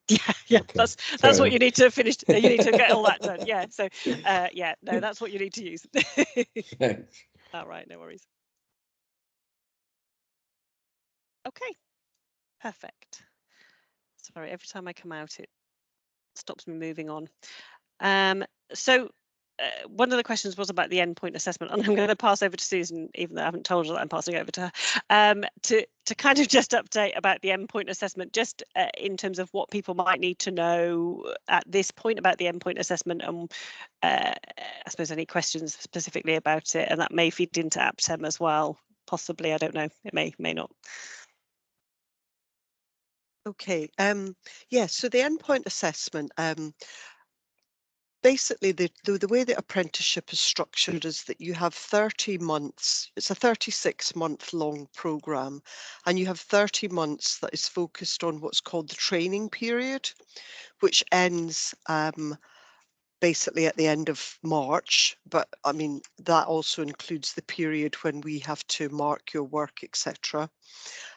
Yeah, okay. that's what you need to finish. You need to get all that done. Yeah, so yeah, no, that's what you need to use. Thanks. All right, no worries. Okay, perfect. Sorry, every time I come out, it stops me moving on. So one of the questions was about the endpoint assessment, and I'm going to pass over to Susan, even though I haven't told her that I'm passing over to her, to kind of just update about the endpoint assessment, just in terms of what people might need to know at this point about the endpoint assessment, and I suppose any questions specifically about it, and that may feed into AppTem as well, possibly. I don't know. It may not. Okay. Yeah. So the endpoint assessment. Basically, the way the apprenticeship is structured is that you have 30 months. It's a 36-month long program, and you have 30 months that is focused on what's called the training period, which ends basically at the end of March. But I mean, that also includes the period when we have to mark your work, etc.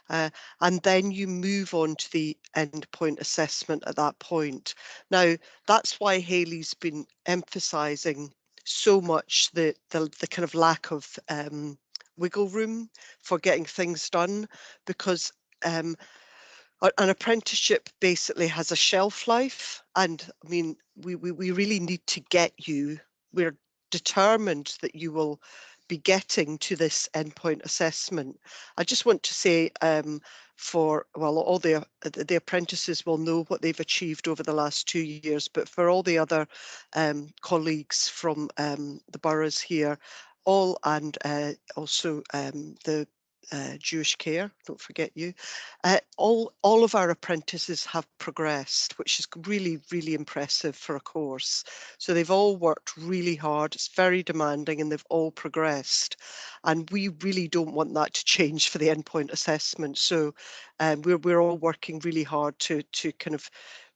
And then you move on to the endpoint assessment at that point. Now, that's why Hayley's been emphasising so much the kind of lack of wiggle room for getting things done, because an apprenticeship basically has a shelf life, and I mean, we really need to get you. We're determined that you will be getting to this endpoint assessment. I just want to say, for, well, all the apprentices will know what they've achieved over the last 2 years, but for all the other colleagues from the boroughs here, all, and also the Jewish Care, don't forget you. All of our apprentices have progressed, which is really, really impressive for a course. So they've all worked really hard. It's very demanding, and they've all progressed. And we really don't want that to change for the endpoint assessment. So we're all working really hard to kind of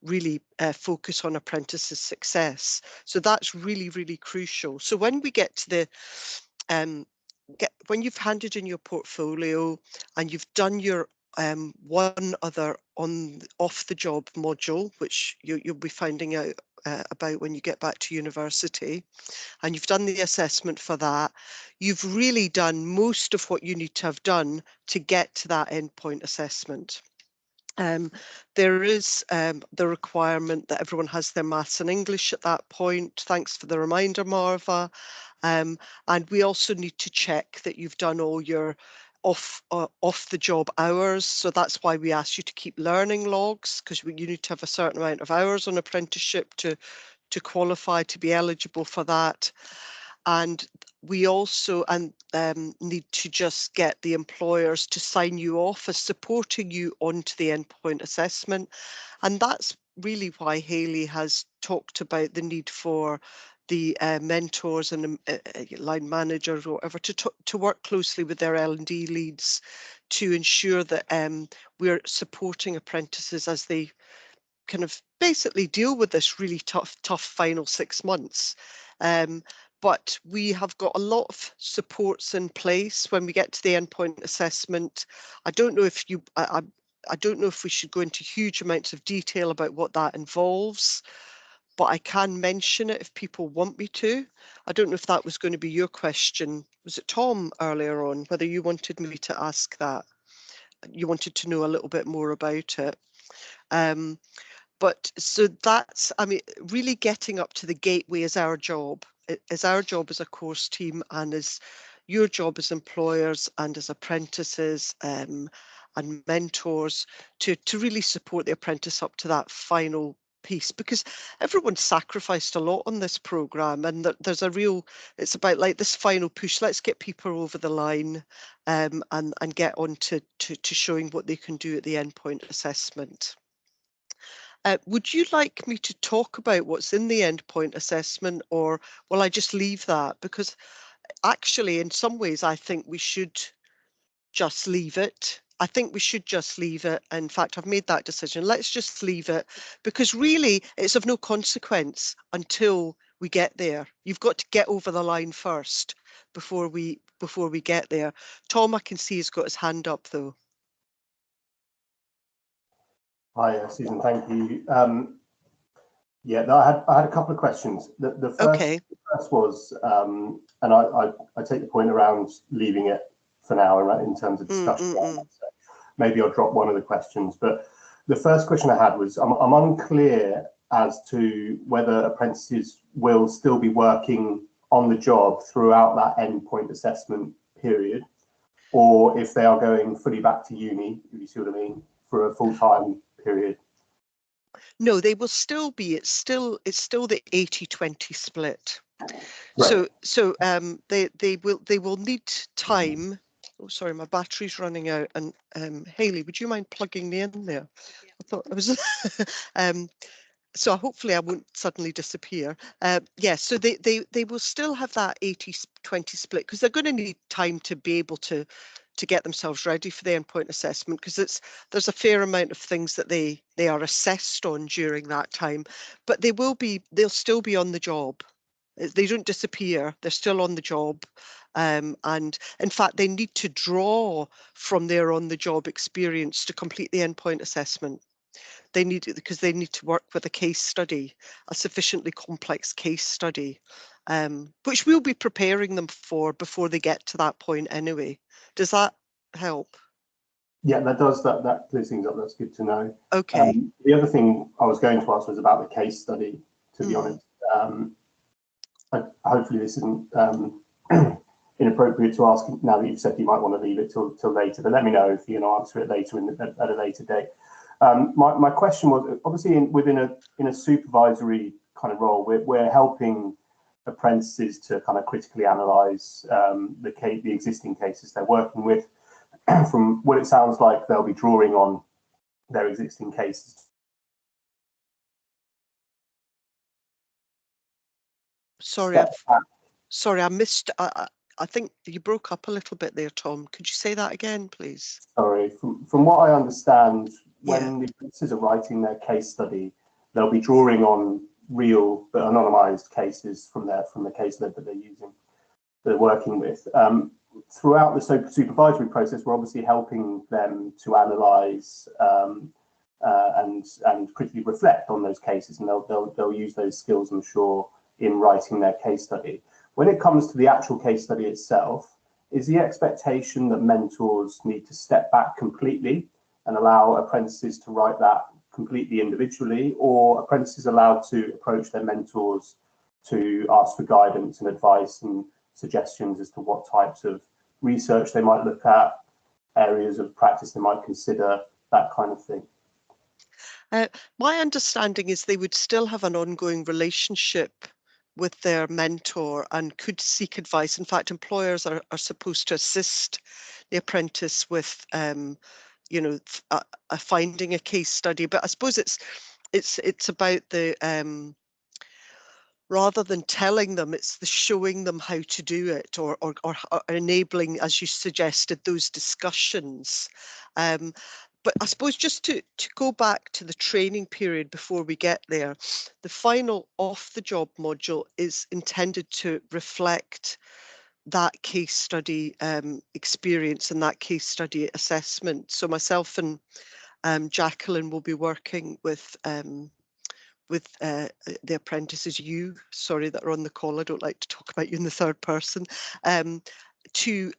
really focus on apprentices' success. So that's really, really crucial. So when we get to the when you've handed in your portfolio and you've done your one other off the job module, which you'll be finding out about when you get back to university, and you've done the assessment for that, you've really done most of what you need to have done to get to that endpoint assessment. There is the requirement that everyone has their maths and English at that point. Thanks for the reminder, Marva. And we also need to check that you've done all your off the job hours. So that's why we ask you to keep learning logs, because you need to have a certain amount of hours on apprenticeship to qualify to be eligible for that. And we also need to just get the employers to sign you off as supporting you onto the endpoint assessment. And that's really why Hayley has talked about the need for the mentors and line managers or whatever to work closely with their L&D leads to ensure that we're supporting apprentices as they kind of basically deal with this really tough final 6 months. But we have got a lot of supports in place when we get to the endpoint assessment. I don't know if you, I don't know if we should go into huge amounts of detail about what that involves, but I can mention it if people want me to. I don't know if that was going to be your question. Was it Tom earlier on, whether you wanted me to ask that? You wanted to know a little bit more about it. But so that's, I mean, really getting up to the gateway is our job. It is our job as a course team, and is your job as employers and as apprentices and mentors to really support the apprentice up to that final piece, because everyone sacrificed a lot on this programme, and there's a real, it's about like this final push. Let's get people over the line and get on to showing what they can do at the endpoint assessment. Would you like me to talk about what's in the endpoint assessment, or will I just leave that? Because actually, in some ways, I think we should just leave it. I think we should just leave it. In fact, I've made that decision. Let's just leave it, because really it's of no consequence until we get there. You've got to get over the line first before we get there. Tom, I can see he's got his hand up though. Hi, Susan, thank you. Yeah, no, I had a couple of questions. The first was, and I take the point around leaving it for now in terms of discussion. So maybe I'll drop one of the questions, but the first question I had was, I'm unclear as to whether apprentices will still be working on the job throughout that endpoint assessment period, or if they are going fully back to uni, if you see what I mean, for a full-time period. No, they will still be. It's still the 80-20 split. Right. So they will need time. Oh, sorry, my battery's running out. And Hayley, would you mind plugging me in there? I thought I was. So hopefully I won't suddenly disappear. Yes, so they will still have that 80-20 split, because they're going to need time to be able to get themselves ready for the endpoint assessment, because there's a fair amount of things that they are assessed on during that time, but they'll still be on the job. They don't disappear, they're still on the job. And in fact, they need to draw from their on the job experience to complete the endpoint assessment. They need it because they need to work with a case study, a sufficiently complex case study, which we'll be preparing them for before they get to that point anyway. Does that help? Yeah, that does. That clears things up. That's good to know. Okay. The other thing I was going to ask was about the case study, to be honest. Hopefully this isn't inappropriate to ask now that you've said you might want to leave it till later, but let me know if you can answer it later at a later date. My question was, obviously within a supervisory kind of role, we're helping apprentices to kind of critically analyse the existing cases they're working with. From what it sounds like, they'll be drawing on their existing cases. Sorry, I missed. I think you broke up a little bit there, Tom. Could you say that again, please? Sorry. From what I understand, when the apprentices are writing their case study, they'll be drawing on real but anonymised cases from the case that they're working with. Throughout the supervisory process, we're obviously helping them to analyse and critically reflect on those cases, and they'll use those skills, I'm sure, in writing their case study. When it comes to the actual case study itself, is the expectation that mentors need to step back completely and allow apprentices to write that completely individually, or apprentices allowed to approach their mentors to ask for guidance and advice and suggestions as to what types of research they might look at, areas of practice they might consider, that kind of thing? My understanding is they would still have an ongoing relationship with their mentor and could seek advice. In fact, employers are supposed to assist the apprentice with finding a case study. But I suppose it's about the rather than telling them, it's the showing them how to do it, or enabling, as you suggested, those discussions. But I suppose just to go back to the training period before we get there, the final off-the-job module is intended to reflect that case study experience and that case study assessment. So myself and Jacqueline will be working with the apprentices, sorry that are on the call, I don't like to talk about you in the third person, to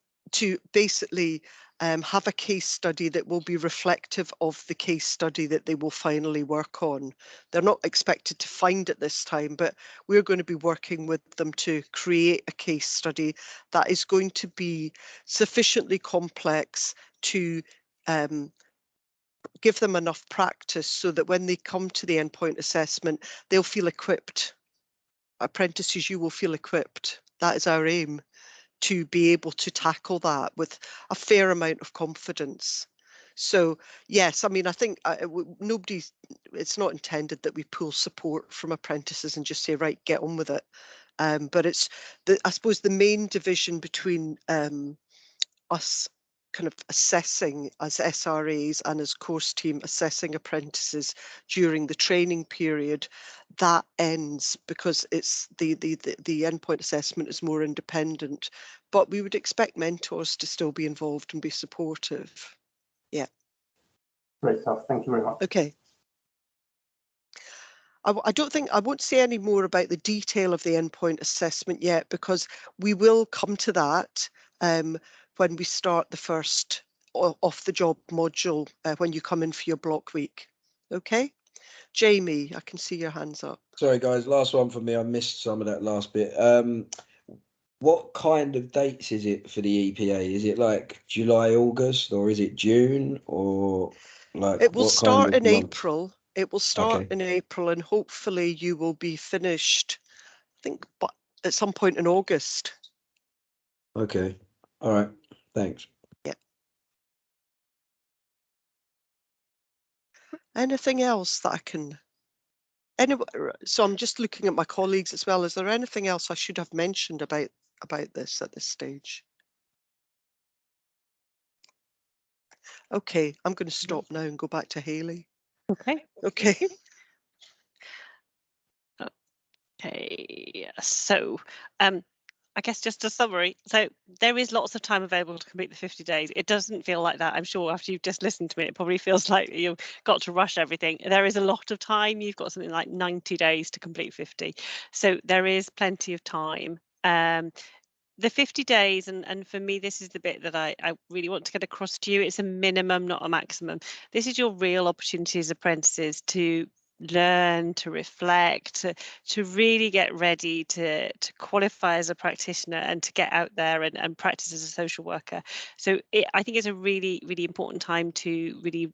basically have a case study that will be reflective of the case study that they will finally work on. They're not expected to find it this time, but we're going to be working with them to create a case study that is going to be sufficiently complex to give them enough practice so that when they come to the endpoint assessment, they'll feel equipped. Apprentices, you will feel equipped. That is our aim, to be able to tackle that with a fair amount of confidence. So yes, I mean, I think it's not intended that we pull support from apprentices and just say, right, get on with it. But it's I suppose the main division between us kind of assessing as SRAs and as course team assessing apprentices during the training period, that ends because it's the endpoint assessment is more independent, but we would expect mentors to still be involved and be supportive. Yeah. Great stuff. Thank you very much. Okay. I don't think I won't say any more about the detail of the endpoint assessment yet, because we will come to that when we start the first off-the-job module when you come in for your block week. Okay, Jamie, I can see your hands up. Sorry guys, last one for me. I missed some of that last bit. What kind of dates is it for the EPA? Is it like July, August, or is it June, or like it will what start kind of in month? April. It will start in April, and hopefully you will be finished, I think, but at some point in August. Okay. All right. Thanks. Yeah. Anything else that I can? Anyway, so I'm just looking at my colleagues as well. Is there anything else I should have mentioned about this at this stage? Okay, I'm going to stop now and go back to Hayley. Okay. Okay. Okay. So, I guess just a summary. So there is lots of time available to complete the 50 days. It doesn't feel like that. I'm sure after you've just listened to me, it probably feels like you've got to rush everything. There is a lot of time. You've got something like 90 days to complete 50. So there is plenty of time. The 50 days, and for me, this is the bit that I really want to get across to you. It's a minimum, not a maximum. This is your real opportunity as apprentices to learn, to reflect, to really get ready to qualify as a practitioner and to get out there and practice as a social worker. So I think it's a really, really important time to really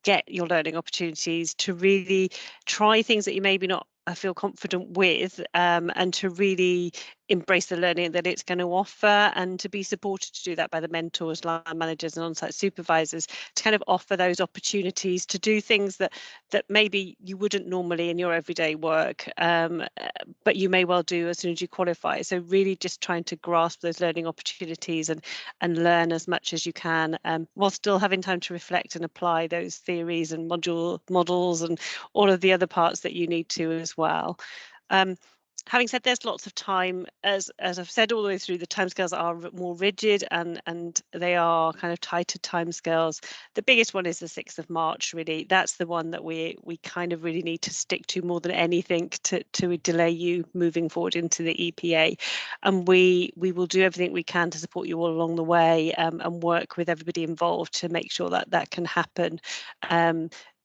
get your learning opportunities, to really try things that you maybe not feel confident with, and to really embrace the learning that it's going to offer, and to be supported to do that by the mentors, line managers and on-site supervisors, to kind of offer those opportunities to do things that maybe you wouldn't normally in your everyday work, but you may well do as soon as you qualify. So really just trying to grasp those learning opportunities and learn as much as you can, while still having time to reflect and apply those theories and models and all of the other parts that you need to as well. Having said there's lots of time, as I've said all the way through, the timescales are more rigid and they are kind of tighter timescales. The biggest one is the 6th of March, really. That's the one that we kind of really need to stick to more than anything to delay you moving forward into the EPA. And we will do everything we can to support you all along the way, and work with everybody involved to make sure that that can happen.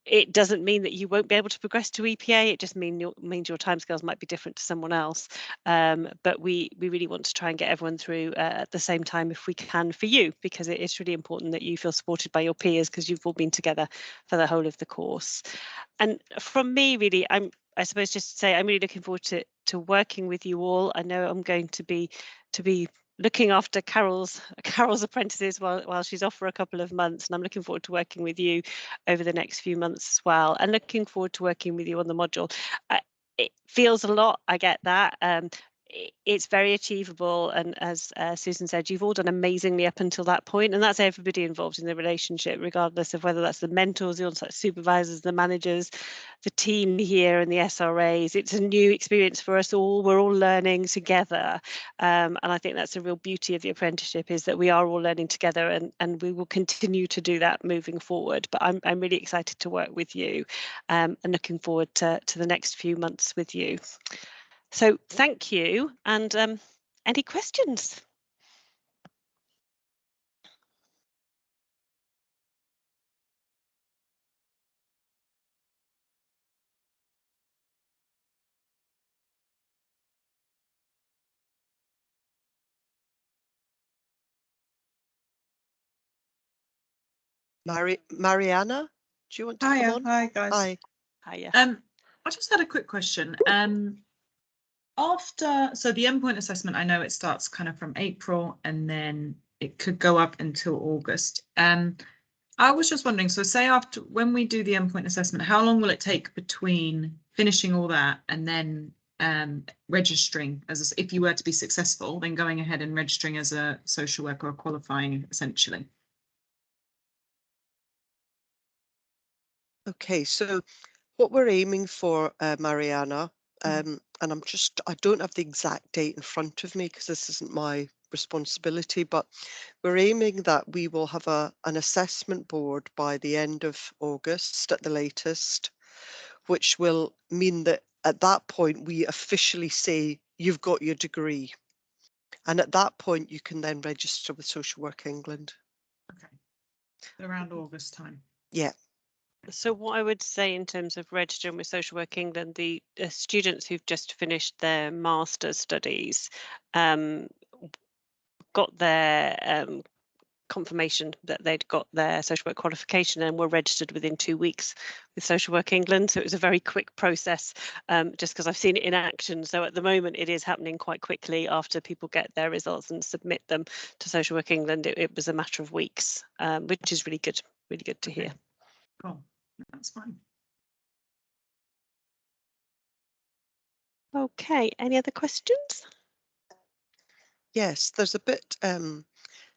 It doesn't mean that you won't be able to progress to EPA. It just means your timescales might be different to someone else. But we really want to try and get everyone through at the same time if we can for you, because it is really important that you feel supported by your peers, because you've all been together for the whole of the course. And from me, really, I suppose just to say I'm really looking forward to working with you all. I know I'm going to be looking after Carol's apprentices while she's off for a couple of months, and I'm looking forward to working with you over the next few months as well, and looking forward to working with you on the module. It feels a lot, I get that. It's very achievable, and as Susan said, you've all done amazingly up until that point, and that's everybody involved in the relationship, regardless of whether that's the mentors, the on-site supervisors, the managers, the team here and the SRAs. It's a new experience for us all. We're all learning together, and I think that's the real beauty of the apprenticeship, is that we are all learning together, and we will continue to do that moving forward. But I'm really excited to work with you, and looking forward to the next few months with you. So thank you, and any questions? Mariana, do you want to come on? Hi guys. Hi. Hiya. I just had a quick question. So the endpoint assessment, I know it starts kind of from April and then it could go up until August. I was just wondering, so say after, when we do the endpoint assessment, how long will it take between finishing all that and then registering as if you were to be successful, then going ahead and registering as a social worker or qualifying essentially? Okay, so what we're aiming for, Mariana, and I don't have the exact date in front of me because this isn't my responsibility, but we're aiming that we will have an assessment board by the end of August at the latest, which will mean that at that point we officially say you've got your degree. And at that point you can then register with Social Work England. Okay, around August time. Yeah. So what I would say in terms of registering with Social Work England, the students who've just finished their master's studies got their confirmation that they'd got their social work qualification and were registered within 2 weeks with Social Work England. So it was a very quick process, just because I've seen it in action. So at the moment it is happening quite quickly after people get their results and submit them to Social Work England. It was a matter of weeks, which is really good to hear. Cool, that's fine. Okay, any other questions? Yes, there's a bit,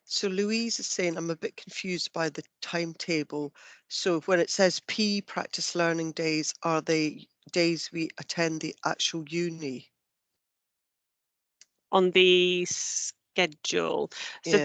so Louise is saying, I'm a bit confused by the timetable. So when it says P practice learning days, are they days we attend the actual uni? On the schedule. So Yeah.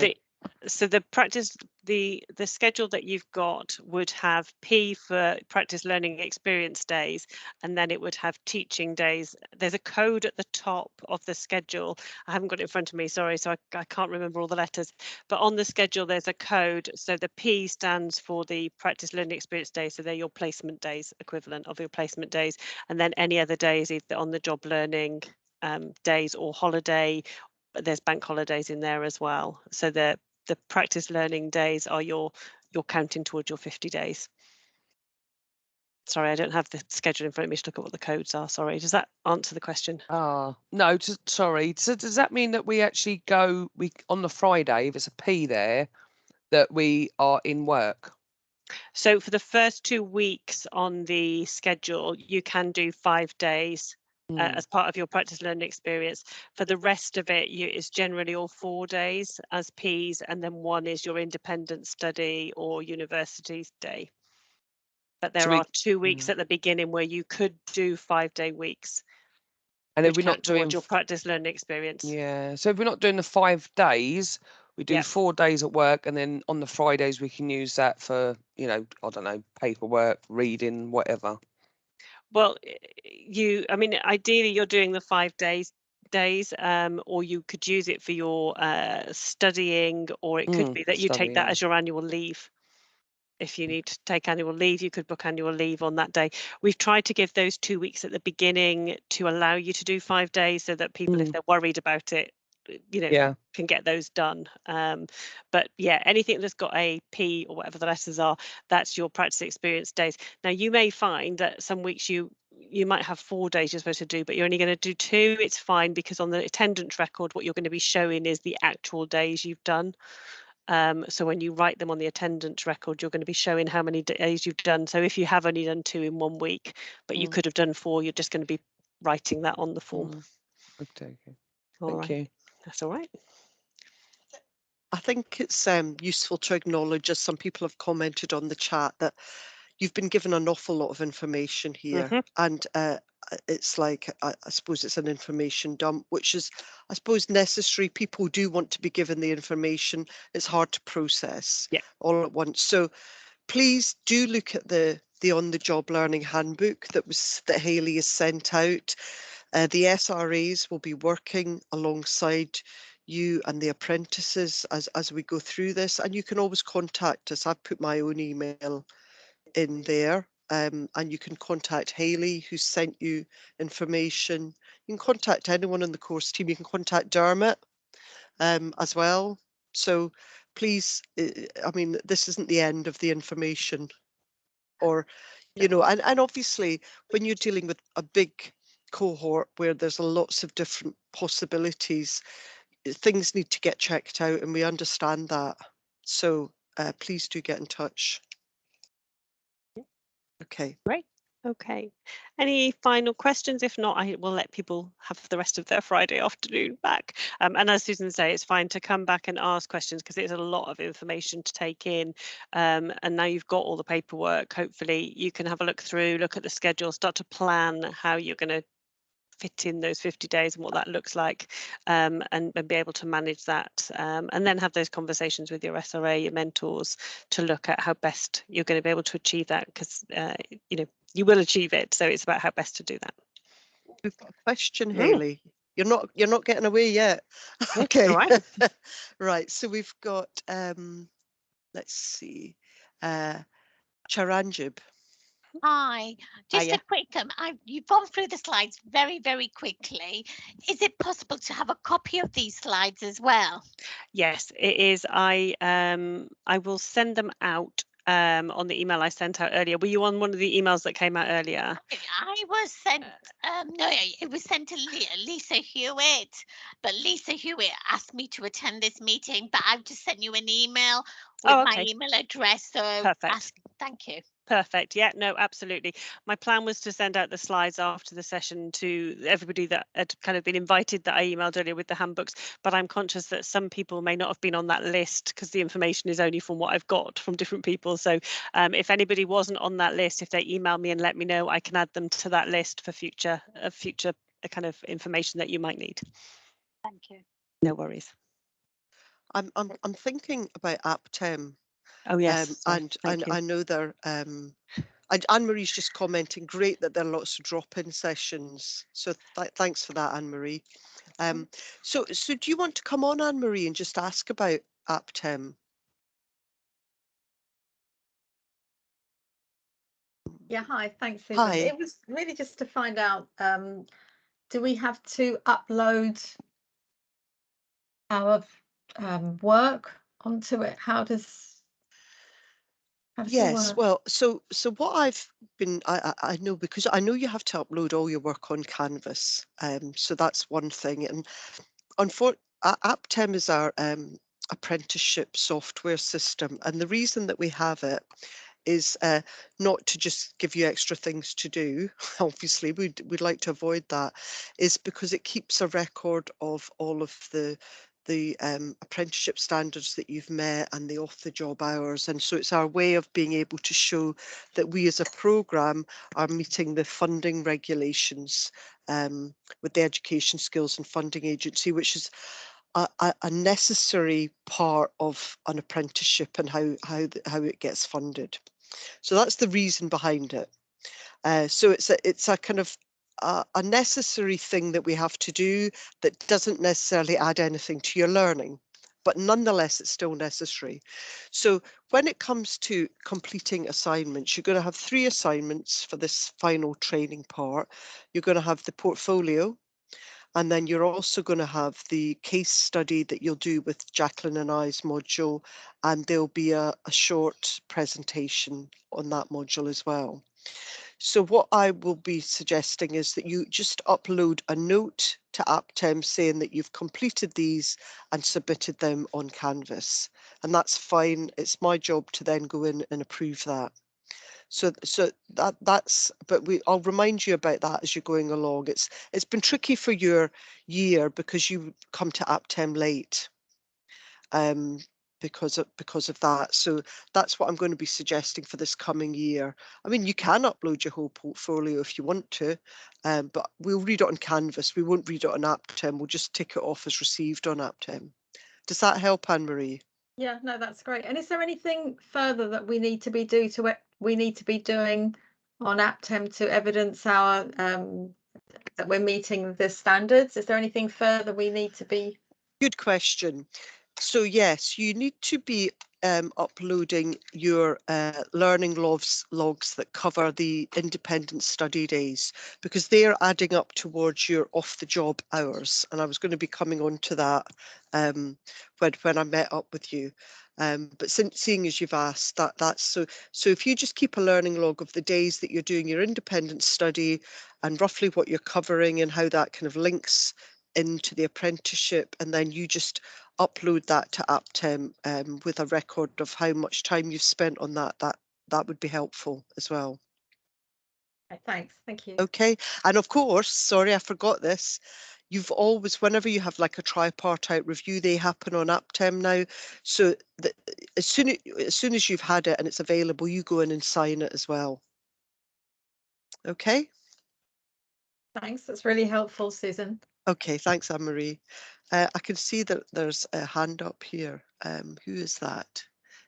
the practice, the schedule that you've got would have P for practice learning experience days, and then it would have teaching days. There's a code at the top of the schedule. I haven't got it in front of me, sorry, so I can't remember all the letters, but on the schedule there's a code. So the P stands for the practice learning experience days, so they're your placement days, equivalent of your placement days, and then any other days either on the job learning days or holiday. There's bank holidays in there as well. So the practice learning days are you're counting towards your 50 days. Sorry, I don't have the schedule in front of me to look at what the codes are. Sorry, does that answer the question? No, sorry. So does that mean that we actually go on the Friday, if it's a P there, that we are in work? So for the first 2 weeks on the schedule, you can do 5 days as part of your practice learning experience. For the rest of it, it's generally all 4 days as Ps, and then 1 is your independent study or university day. But there are 2 weeks at the beginning where you could do 5-day weeks. And if we're not doing your practice learning experience. Yeah, so if we're not doing the 5 days, we do 4 days at work, and then on the Fridays we can use that for, I don't know, paperwork, reading, whatever. Well, I mean, ideally you're doing the 5 days, or you could use it for your studying, or it could be that you take that as your annual leave. If you need to take annual leave, you could book annual leave on that day. We've tried to give those 2 weeks at the beginning to allow you to do 5 days so that people, if they're worried about it, can get those done. But yeah, anything that's got a P or whatever the letters are, that's your practice experience days. Now you may find that some weeks you might have 4 days you're supposed to do, but you're only going to do 2. It's fine, because on the attendance record what you're going to be showing is the actual days you've done. So when you write them on the attendance record, you're going to be showing how many days you've done. So if you have only done 2 in 1 week, but you could have done 4, you're just going to be writing that on the form. Okay. Thank you. That's all right. I think it's useful to acknowledge, as some people have commented on the chat, that you've been given an awful lot of information here, and it's like, I suppose it's an information dump, which is, I suppose, necessary. People do want to be given the information. It's hard to process all at once. So please do look at the on-the-job learning handbook that Hayley has sent out. The SRAs will be working alongside you and the apprentices as we go through this, and you can always contact us. I've put my own email in there, and you can contact Hayley, who sent you information. You can contact anyone in the course team. You can contact Dermot as well. So please, I mean, this isn't the end of the information, or and obviously when you're dealing with a big cohort where there's lots of different possibilities, things need to get checked out, and we understand that. So please do get in touch. Okay. Great. Okay. Any final questions? If not, I will let people have the rest of their Friday afternoon back. And as Susan said, it's fine to come back and ask questions because it's a lot of information to take in. And now you've got all the paperwork, hopefully you can have a look through, look at the schedule, start to plan how you're going to fit in those 50 days and what that looks like, and be able to manage that, and then have those conversations with your SRA, your mentors, to look at how best you're going to be able to achieve that, because you know, you will achieve it, so it's about how best to do that. We've got a question, Hayley. You're not getting away yet. Okay. All right. Right, so we've got let's see, Charanjib. Hi, just a quick, you've gone through the slides very, very quickly. Is it possible to have a copy of these slides as well? Yes, it is. I will send them out on the email I sent out earlier. Were you on one of the emails that came out earlier? I was sent, no, it was sent to Lisa Hewitt, but Lisa Hewitt asked me to attend this meeting, but I've just sent you an email with my email address, so perfect. Thank you. Perfect. Yeah, no, absolutely. My plan was to send out the slides after the session to everybody that had kind of been invited that I emailed earlier with the handbooks, but I'm conscious that some people may not have been on that list because the information is only from what I've got from different people. So if anybody wasn't on that list, if they email me and let me know, I can add them to that list for future kind of information that you might need. Thank you. No worries. I'm thinking about Apptem. Oh yes, and I know they're Anne-Marie's just commenting, great that there are lots of drop-in sessions. So thanks for that, Anne-Marie. So do you want to come on, Anne-Marie, and just ask about Apptem? Yeah, hi, thanks, Susan. Hi. It was really just to find out, do we have to upload our work onto it? How does Yes, it work? well, so what I've been, I know, because I know you have to upload all your work on Canvas. So that's one thing. And Apptem is our apprenticeship software system. And the reason that we have it is not to just give you extra things to do. Obviously, we'd like to avoid that, is because it keeps a record of all of the apprenticeship standards that you've met and the off-the-job hours. And so it's our way of being able to show that we as a programme are meeting the funding regulations with the Education Skills and Funding Agency, which is a necessary part of an apprenticeship and how it gets funded. So that's the reason behind it. So it's a kind of a necessary thing that we have to do that doesn't necessarily add anything to your learning, but nonetheless it's still necessary. So when it comes to completing assignments, you're going to have 3 assignments for this final training part. You're going to have the portfolio, and then you're also going to have the case study that you'll do with Jacqueline and I's module, and there'll be a short presentation on that module as well. So what I will be suggesting is that you just upload a note to Apptem saying that you've completed these and submitted them on Canvas. And that's fine. It's my job to then go in and approve that. So that's, but I'll remind you about that as you're going along. It's been tricky for your year because you come to Apptem late. Because of that. So that's what I'm going to be suggesting for this coming year. I mean, you can upload your whole portfolio if you want to, but we'll read it on Canvas. We won't read it on Apptem. We'll just tick it off as received on Apptem. Does that help, Anne-Marie? Yeah, no, that's great. And is there anything further that we need to be doing on Apptem to evidence our that we're meeting the standards? Is there anything further we need to be? Good question. So yes, you need to be uploading your learning logs that cover the independent study days, because they're adding up towards your off-the-job hours. And I was going to be coming on to that when I met up with you. But seeing as you've asked, that's so if you just keep a learning log of the days that you're doing your independent study and roughly what you're covering and how that kind of links into the apprenticeship, and then you just upload that to Apptem with a record of how much time you've spent on that. That would be helpful as well. Thanks. Thank you. Okay. And of course, sorry, I forgot this. You've always, whenever you have like a tripartite review, they happen on Apptem now. So as soon as you've had it and it's available, you go in and sign it as well. Okay. Thanks. That's really helpful, Susan. Okay. Thanks, Anne-Marie. I can see that there's a hand up here. Who is that?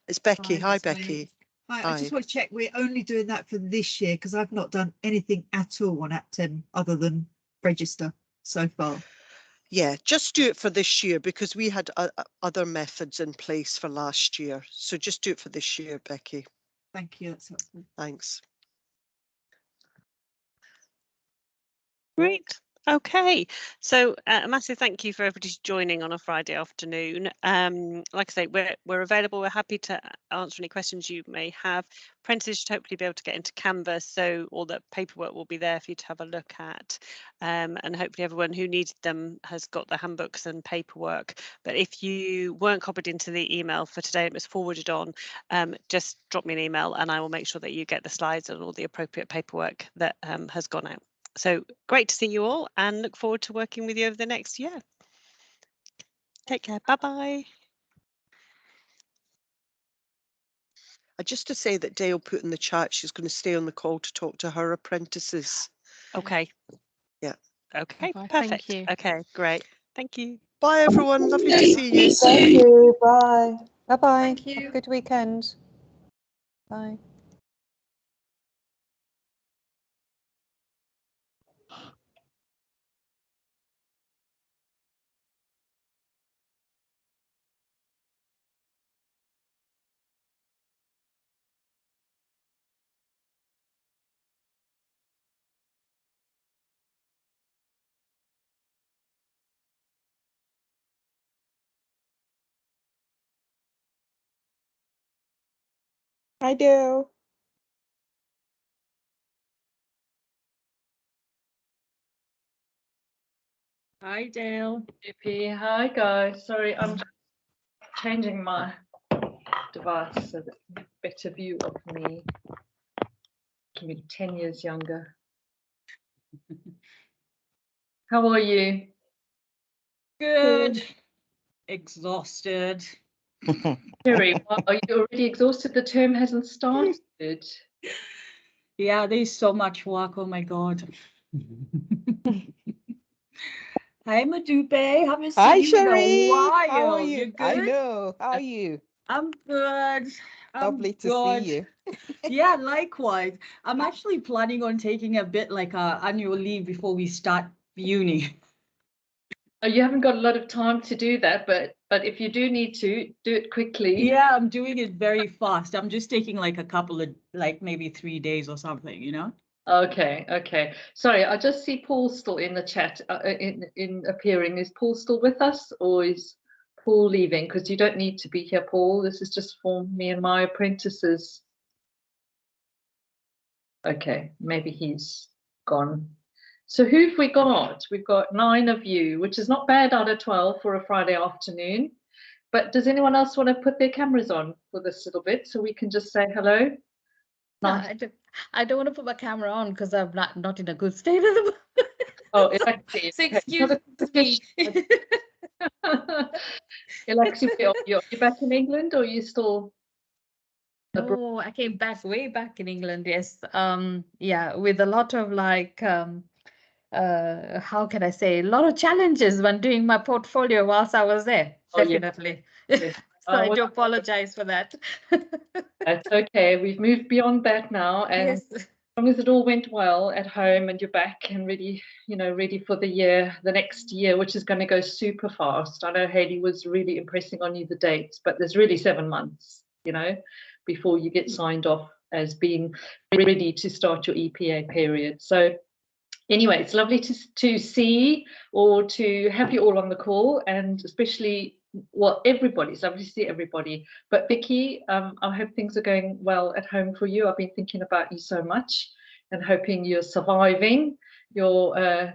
It's Becky. Hi, Becky. Hi. I just want to check we're only doing that for this year, because I've not done anything at all on Apptem other than register so far. Yeah, just do it for this year, because we had other methods in place for last year. So just do it for this year, Becky. Thank you. That's helpful. Thanks. Great. Okay, so a massive thank you for everybody joining on a Friday afternoon. Like I say, we're available. We're happy to answer any questions you may have. Apprentices should hopefully be able to get into Canvas, so all the paperwork will be there for you to have a look at. And hopefully everyone who needed them has got the handbooks and paperwork. But if you weren't copied into the email for today, it was forwarded on, just drop me an email and I will make sure that you get the slides and all the appropriate paperwork that has gone out. So great to see you all and look forward to working with you over the next year. Take care. Bye-bye. Just to say that Dale put in the chat she's going to stay on the call to talk to her apprentices. Okay. Yeah. Okay, Bye. perfect. Thank you. Okay, great. Thank you. Bye, everyone. Lovely to see you. Thank you. Bye. Bye-bye. Thank you. Have a good weekend. Bye. Hi, Dale. Hi, Dale. GP. Hi, guys. Sorry, I'm changing my device so that you have a better view of me. Give me 10 years younger. How are you? Good. Exhausted. Jerry, are you already exhausted? The term hasn't started. Yeah, there's so much work. Oh my God. Hi, Madupe. Haven't seen Hi, you in a Cherie. while. How are you? You I good? know. How are you? I'm good. Lovely to see you. Yeah, likewise. I'm actually planning on taking a bit like a annual leave before we start uni. Oh, you haven't got a lot of time to do that, but if you do need to, do it quickly. Yeah, I'm doing it very fast. I'm just taking like a couple of, like maybe 3 days or something, you know? Okay. Sorry, I just see Paul still in the chat, in appearing. Is Paul still with us, or is Paul leaving? Because you don't need to be here, Paul. This is just for me and my apprentices. Okay, maybe he's gone. So who've we got? We've got 9 of you, which is not bad out of 12 for a Friday afternoon. But does anyone else want to put their cameras on for this little bit so we can just say hello? No, I don't want to put my camera on because I'm not in a good state at the moment. Oh, Alexi. So excuse me. Alexi, you're back in England, or are you still? No, I came back way back in England. Yes. Yeah, with a lot of like how can I say, a lot of challenges when doing my portfolio whilst I was there. Oh, definitely. Yeah. So I do apologize for that. That's okay. We've moved beyond that now, and Yes. as long as it all went well at home and you're back and ready, ready for the next year, which is going to go super fast. I know Hayley was really impressing on you the dates, but there's really 7 months, before you get signed off as being ready to start your EPA period. So anyway, it's lovely to see or to have you all on the call, and especially, well, everybody's lovely to see everybody. But Vicky, I hope things are going well at home for you. I've been thinking about you so much and hoping you're surviving your